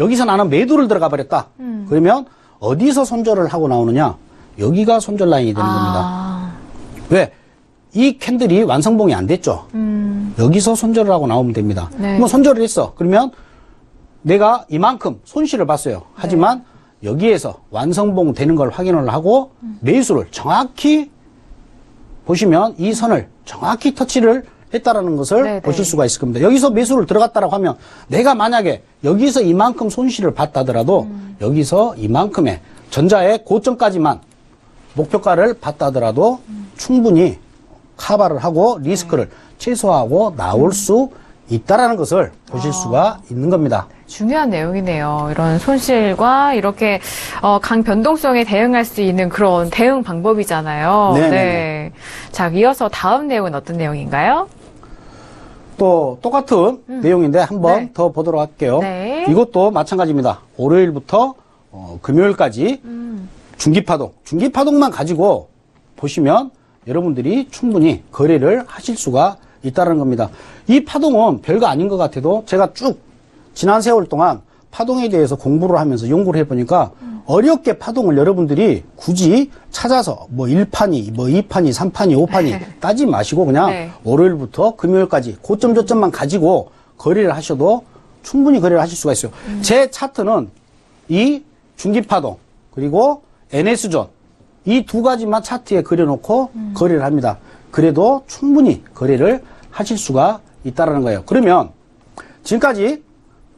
여기서 나는 매도를 들어가 버렸다. 그러면 어디서 손절을 하고 나오느냐? 여기가 손절 라인이 되는 겁니다. 왜? 이 캔들이 완성봉이 안 됐죠. 여기서 손절을 하고 나오면 됩니다. 네. 그럼 손절을 했어. 그러면 내가 이만큼 손실을 봤어요. 하지만 여기에서 완성봉 되는 걸 확인을 하고 매수를 정확히 보시면 이 선을 정확히 터치를 했다라는 것을 네네. 보실 수가 있을 겁니다. 여기서 매수를 들어갔다라고 하면 내가 만약에 여기서 이만큼 손실을 봤다 하더라도 여기서 이만큼의 전자의 고점까지만 목표가를 봤다 하더라도 충분히 커버를 하고 리스크를 최소화하고 나올 수 있다라는 것을 보실 수가 있는 겁니다. 중요한 내용이네요. 이런 손실과 이렇게 강변동성에 대응할 수 있는 그런 대응 방법이잖아요. 네네네. 네. 자, 이어서 다음 내용은 어떤 내용인가요? 또 똑같은 내용인데 한번 네. 더 보도록 할게요. 네. 이것도 마찬가지입니다. 월요일부터 금요일까지 중기파동만 가지고 보시면 여러분들이 충분히 거래를 하실 수가 있다는 겁니다. 이 파동은 별거 아닌 것 같아도 제가 쭉 지난 세월 동안 파동에 대해서 공부를 하면서 연구를 해보니까 어렵게 파동을 여러분들이 굳이 찾아서 뭐 1판이, 뭐 2판이, 3판이, 5판이 따지 마시고 그냥 네. 월요일부터 금요일까지 고점 저점만 가지고 거래를 하셔도 충분히 거래를 하실 수가 있어요. 제 차트는 이 중기파동 그리고 NS존 이 두 가지만 차트에 그려놓고 거래를 합니다. 그래도 충분히 거래를 하실 수가 있다는 거예요. 그러면 지금까지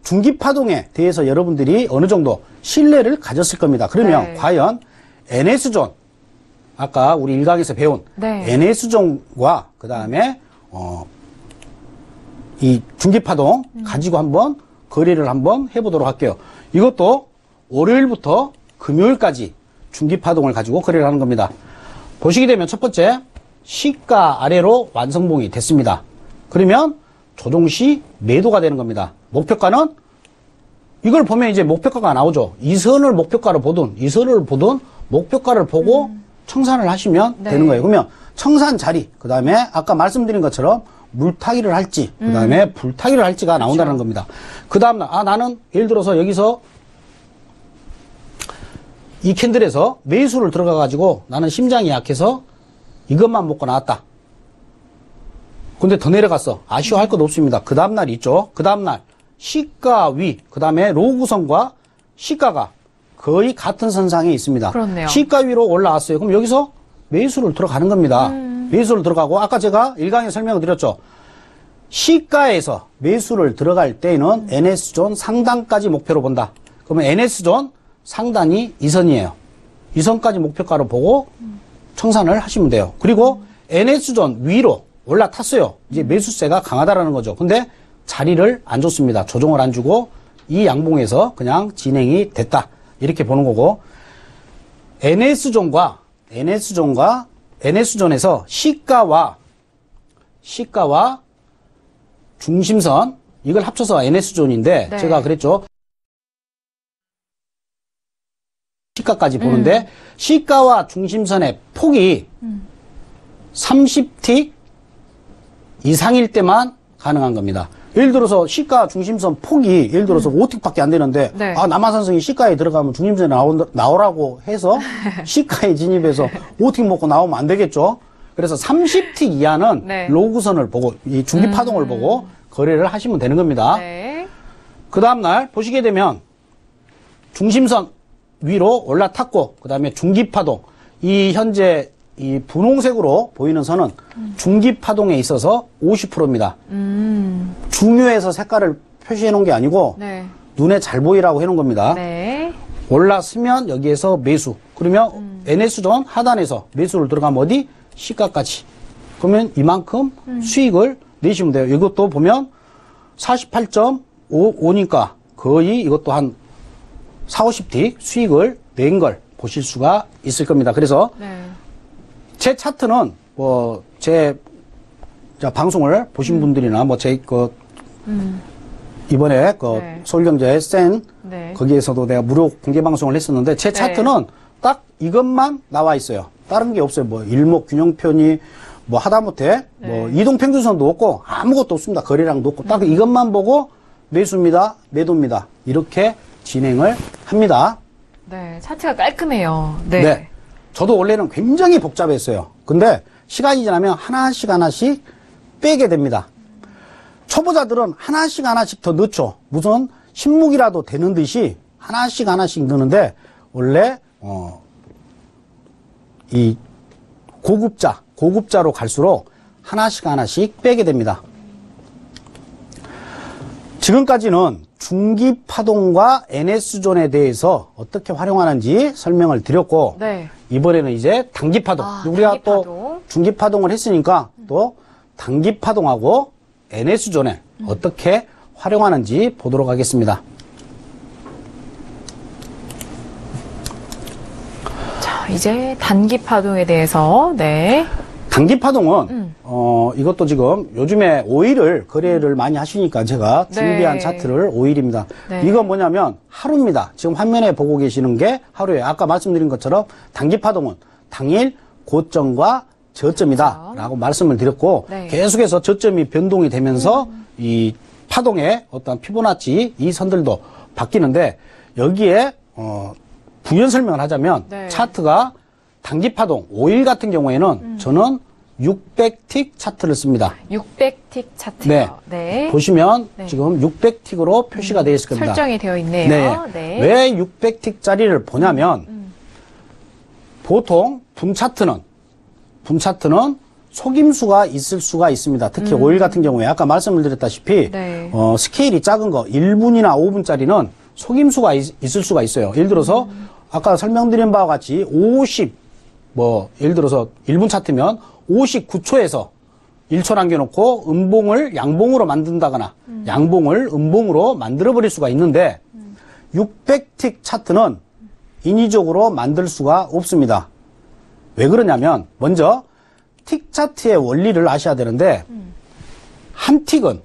중기파동에 대해서 여러분들이 어느 정도 신뢰를 가졌을 겁니다. 그러면 네. 과연 NS존 아까 우리 일강에서 배운 네. NS존과 그 다음에 이 중기파동 가지고 한번 거래를 한번 해보도록 할게요. 이것도 월요일부터 금요일까지 중기파동을 가지고 거래를 하는 겁니다. 보시게 되면 첫 번째 시가 아래로 완성봉이 됐습니다. 그러면 조종시 매도가 되는 겁니다. 목표가는 이걸 보면 이제 목표가가 나오죠. 이 선을 목표가로 보든 이 선을 보든 목표가를 보고 청산을 하시면 네. 되는 거예요. 그러면 청산 자리 그 다음에 아까 말씀드린 것처럼 물타기를 할지 그 다음에 불타기를 할지가 나온다는 겁니다. 그 다음 나는 예를 들어서 여기서 이 캔들에서 매수를 들어가 가지고 나는 심장이 약해서 이것만 먹고 나왔다. 근데 더 내려갔어. 아쉬워할 것도 없습니다. 그 다음날 있죠. 그 다음날 시가 위, 그 다음에 로우선과 시가가 거의 같은 선상에 있습니다. 그렇네요. 시가 위로 올라왔어요. 그럼 여기서 매수를 들어가는 겁니다. 매수를 들어가고 아까 제가 일강에 설명을 드렸죠. 시가에서 매수를 들어갈 때에는 NS존 상단까지 목표로 본다. 그러면 NS존 상단이 이 선이에요. 이 선까지 목표가로 보고 청산을 하시면 돼요. 그리고 NS존 위로 올라탔어요. 이제 매수세가 강하다라는 거죠. 근데 자리를 안 줬습니다. 조정을 안 주고 이 양봉에서 그냥 진행이 됐다. 이렇게 보는 거고 NS존과 NS존에서 시가와 중심선 이걸 합쳐서 NS존인데 네. 제가 그랬죠. 시가까지 보는데 시가와 중심선의 폭이 30틱 이상일 때만 가능한 겁니다. 예를 들어서 시가 중심선 폭이 예를 들어서 5틱밖에 안 되는데 네. 남한산성이 시가에 들어가면 중심선에 나오라고 해서 시가에 진입해서 5틱 먹고 나오면 안 되겠죠. 그래서 30틱 이하는 네. 로그선을 보고 이 중기 파동을 보고 거래를 하시면 되는 겁니다. 네. 그 다음날 보시게 되면 중심선 위로 올라탔고 그 다음에 중기 파동 이 현재 이 분홍색으로 보이는 선은 중기 파동에 있어서 50%입니다. 중요해서 색깔을 표시해 놓은 게 아니고 네. 눈에 잘 보이라고 해 놓은 겁니다. 네. 올랐으면 여기에서 매수. 그러면 NS존 하단에서 매수를 들어가면 어디? 시가까지. 그러면 이만큼 수익을 내시면 돼요. 이것도 보면 48.55니까 거의 이것도 한 40, 50틱 수익을 낸 걸 보실 수가 있을 겁니다. 그래서 네. 제 차트는 뭐 제 방송을 보신 분들이나 뭐 제 이번에 네. 서울경제 센 네. 거기에서도 내가 무료 공개 방송을 했었는데 제 차트는 딱 이것만 나와 있어요. 다른 게 없어요. 뭐 일목균형편이 뭐 하다못해 뭐 이동평균선도 없고 아무것도 없습니다. 거래량도 없고 딱 이것만 보고 매수입니다. 매도입니다. 이렇게 진행을 합니다. 네. 차트가 깔끔해요. 네. 네. 저도 원래는 굉장히 복잡했어요. 근데 시간이 지나면 하나씩 빼게 됩니다. 초보자들은 하나씩 더 넣죠. 무슨 신묵이라도 되는 듯이 하나씩 넣는데 원래 이 고급자로 갈수록 하나씩 빼게 됩니다. 지금까지는 중기 파동과 NS존에 대해서 어떻게 활용하는지 설명을 드렸고 네. 이번에는 이제 단기 파동. 우리가 단기 또 파동. 중기 파동을 했으니까 또 단기 파동하고 NS존에 어떻게 활용하는지 보도록 하겠습니다. 자, 이제 단기 파동에 대해서 네. 단기 파동은 이것도 지금 요즘에 5일을 거래를 많이 하시니까 제가 준비한 네. 차트를 5일입니다. 네. 이건 뭐냐면 하루입니다. 지금 화면에 보고 계시는 게 하루에 아까 말씀드린 것처럼 단기 파동은 당일 고점과 저점이다 라고 말씀을 드렸고 네. 계속해서 저점이 변동이 되면서 이 파동의 어떤 피보나치 이 선들도 바뀌는데 여기에 부연 설명을 하자면 네. 차트가 단기 파동 5일 같은 경우에는 저는 600틱 차트를 씁니다. 600틱 차트요. 네. 네. 보시면 네. 지금 600틱으로 표시가 되어 있을 겁니다. 설정이 되어 있네요. 네. 네. 왜 600틱짜리를 보냐면 보통 분 차트는 속임수가 있을 수가 있습니다. 특히 5일 같은 경우에 아까 말씀을 드렸다시피 네. 스케일이 작은 거 1분이나 5분짜리는 속임수가 있을 수가 있어요. 예를 들어서 아까 설명드린 바와 같이 예를 들어서 1분 차트면 59초에서 1초 남겨놓고 양봉으로 만든다거나 양봉을 음봉으로 만들어버릴 수가 있는데 600틱 차트는 인위적으로 만들 수가 없습니다. 왜 그러냐면 먼저 틱 차트의 원리를 아셔야 되는데 한 틱은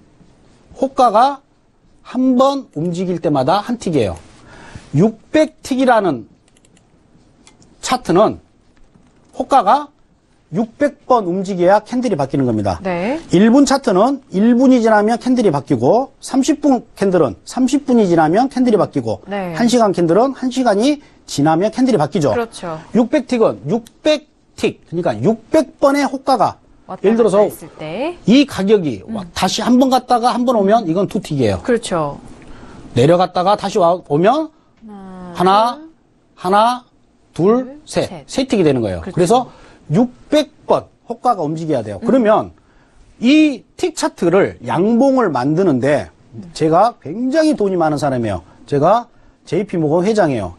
호가가 한 번 움직일 때마다 한 틱이에요. 600틱이라는 차트는 호가가 600번 움직여야 캔들이 바뀌는 겁니다. 네. 1분 차트는 1분이 지나면 캔들이 바뀌고 30분 캔들은 30분이 지나면 캔들이 바뀌고 네. 1시간 캔들은 1시간이 지나면 캔들이 바뀌죠. 그렇죠. 600틱은 600틱 그러니까 600번의 호가가 왔다 예를 들어서 갔다 했을 때. 이 가격이 다시 한 번 갔다가 한 번 오면 이건 2틱이에요. 그렇죠. 내려갔다가 다시 오면 하나, 둘, 셋. 세 틱이 되는 거예요. 그렇죠. 그래서 600번 호가가 움직여야 돼요. 그러면 이 틱 차트를 양봉을 만드는데 제가 굉장히 돈이 많은 사람이에요. 제가 JP모건 회장이에요.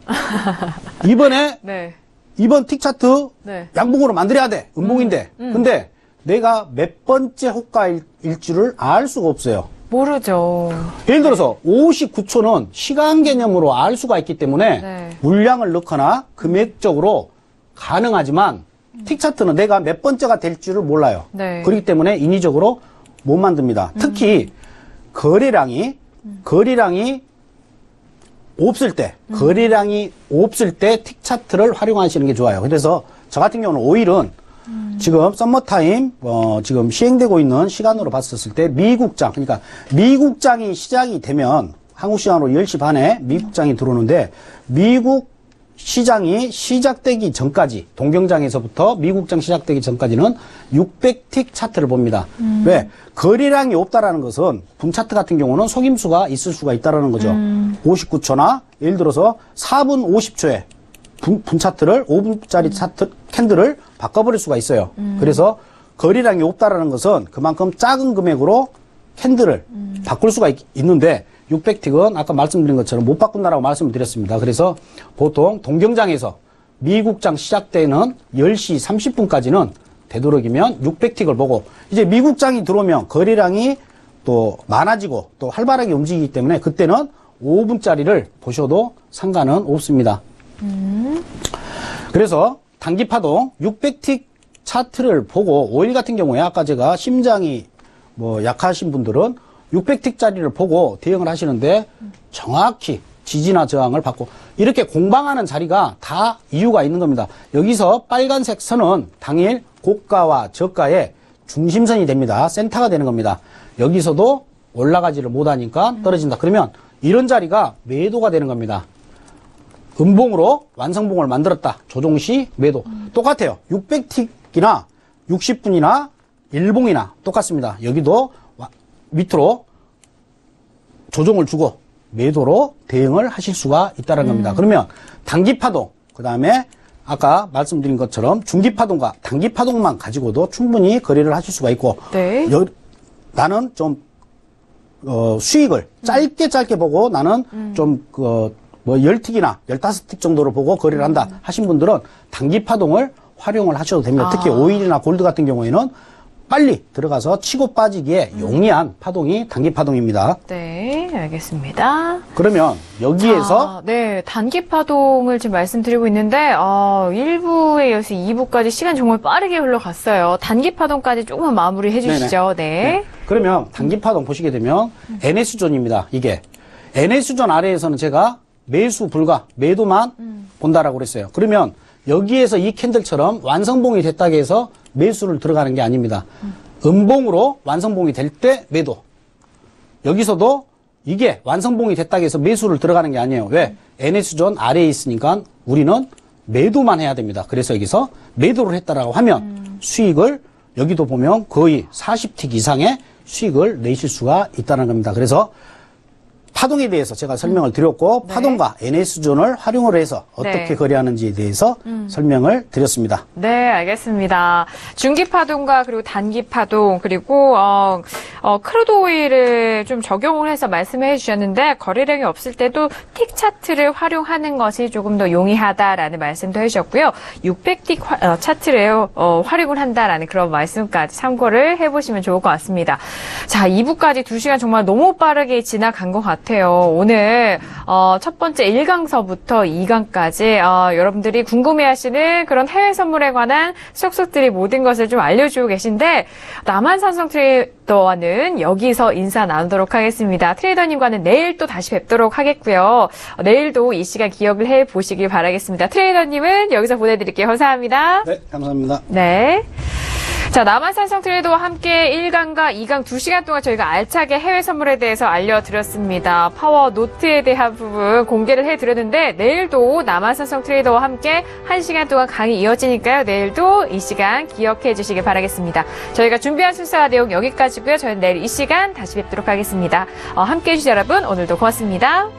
네. 이번 틱 차트 네. 양봉으로 만들어야 돼. 음봉인데. 근데 내가 몇 번째 호가일 줄을 알 수가 없어요. 모르죠. 예를 들어서 59초는 시간 개념으로 알 수가 있기 때문에 네. 물량을 넣거나 금액적으로 가능하지만 틱 차트는 내가 몇 번째가 될 줄을 몰라요. 네. 그렇기 때문에 인위적으로 못 만듭니다. 특히 거래량이 없을 때 틱 차트를 활용하시는 게 좋아요. 그래서 저 같은 경우는 5일은 지금 썸머타임 지금 시행되고 있는 시간으로 봤었을 때 그러니까 미국장이 시작이 되면 한국 시간으로 10시 반에 미국장이 들어오는데 미국 시장이 시작되기 전까지, 동경장에서부터 미국장 시작되기 전까지는 600틱 차트를 봅니다. 왜? 거래량이 없다라는 것은 분차트 같은 경우는 속임수가 있을 수가 있다라는 거죠. 59초나 예를 들어서 4분 50초에 분차트를 5분짜리 차트 캔들을 바꿔버릴 수가 있어요. 그래서 거래량이 없다라는 것은 그만큼 작은 금액으로 캔들을 바꿀 수가 있는데 600틱은 아까 말씀드린 것처럼 못 바꾼다라고 말씀을 드렸습니다. 그래서 보통 동경장에서 미국장 시작되는 10시 30분까지는 되도록이면 600틱을 보고 이제 미국장이 들어오면 거래량이 또 많아지고 또 활발하게 움직이기 때문에 그때는 5분짜리를 보셔도 상관은 없습니다. 그래서 단기파동 600틱 차트를 보고 오일 같은 경우에 아까 제가 심장이 뭐 약하신 분들은 600틱짜리를 보고 대응을 하시는데 정확히 지지나 저항을 받고 이렇게 공방하는 자리가 다 이유가 있는 겁니다. 여기서 빨간색 선은 당일 고가와 저가의 중심선이 됩니다. 센터가 되는 겁니다. 여기서도 올라가지를 못하니까 떨어진다. 그러면 이런 자리가 매도가 되는 겁니다. 음봉으로 완성봉을 만들었다. 조종시 매도. 똑같아요. 600틱이나 60분이나 일봉이나 똑같습니다. 여기도 밑으로 조정을 주고 매도로 대응을 하실 수가 있다는 겁니다. 그러면 단기파동, 그 다음에 아까 말씀드린 것처럼 중기파동과 단기파동만 가지고도 충분히 거래를 하실 수가 있고 네. 나는 좀 수익을 짧게 보고 나는 좀 뭐 10틱이나 15틱 정도로 보고 거래를 한다 하신 분들은 단기파동을 활용을 하셔도 됩니다. 특히 오일이나 골드 같은 경우에는 빨리 들어가서 치고 빠지기에 용이한 파동이 단기파동입니다. 네, 알겠습니다. 그러면 여기에서 네, 단기파동을 지금 말씀드리고 있는데 1부에 이어서 2부까지 시간 정말 빠르게 흘러갔어요. 단기파동까지 조금만 마무리해 주시죠. 네. 그러면 단기파동 보시게 되면 NS존입니다. 이게 NS존 아래에서는 제가 매수 불가, 매도만 본다라고 그랬어요. 그러면 여기에서 이 캔들처럼 완성봉이 됐다고 해서 매수를 들어가는 게 아닙니다. 음봉으로 완성봉이 될 때 매도. 여기서도 이게 완성봉이 됐다고 해서 매수를 들어가는 게 아니에요. 왜? NS존 아래에 있으니까 우리는 매도만 해야 됩니다. 그래서 여기서 매도를 했다라고 하면 수익을 여기도 보면 거의 40틱 이상의 수익을 내실 수가 있다는 겁니다. 그래서 파동에 대해서 제가 설명을 드렸고 파동과 NS존을 활용을 해서 어떻게 거래하는지에 대해서 설명을 드렸습니다. 네, 알겠습니다. 중기파동과 그리고 단기파동 그리고 크루드 오일을 좀 적용을 해서 말씀해 주셨는데 거래량이 없을 때도 틱 차트를 활용하는 것이 조금 더 용이하다라는 말씀도 해주셨고요. 600틱 차트를 활용을 한다라는 그런 말씀까지 참고를 해보시면 좋을 것 같습니다. 자, 2부까지 2시간 정말 너무 빠르게 지나간 것 같아요. 오늘 첫 번째 1강서부터 2강까지 여러분들이 궁금해하시는 그런 해외 선물에 관한 속속들이 모든 것을 좀 알려주고 계신데 남한산성 트레이더와는 여기서 인사 나누도록 하겠습니다. 트레이더님과는 내일 또 다시 뵙도록 하겠고요. 내일도 이 시간 기억을 해보시길 바라겠습니다. 트레이더님은 여기서 보내드릴게요. 감사합니다. 네, 감사합니다. 네. 자, 남한산성 트레이더와 함께 1강과 2강 2시간 동안 저희가 알차게 해외 선물에 대해서 알려드렸습니다. 파워 노트에 대한 부분 공개를 해드렸는데 내일도 남한산성 트레이더와 함께 1시간 동안 강의 이어지니까요. 내일도 이 시간 기억해 주시길 바라겠습니다. 저희가 준비한 순서와 내용 여기까지고요. 저희는 내일 이 시간 다시 뵙도록 하겠습니다. 함께해 주신 여러분 오늘도 고맙습니다.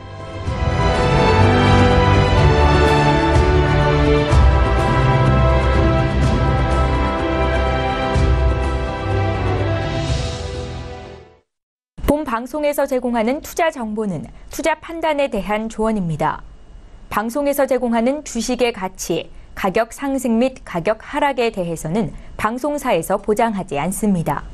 본 방송에서 제공하는 투자 정보는 투자 판단에 대한 조언입니다. 방송에서 제공하는 주식의 가치, 가격 상승 및 가격 하락에 대해서는 방송사에서 보장하지 않습니다.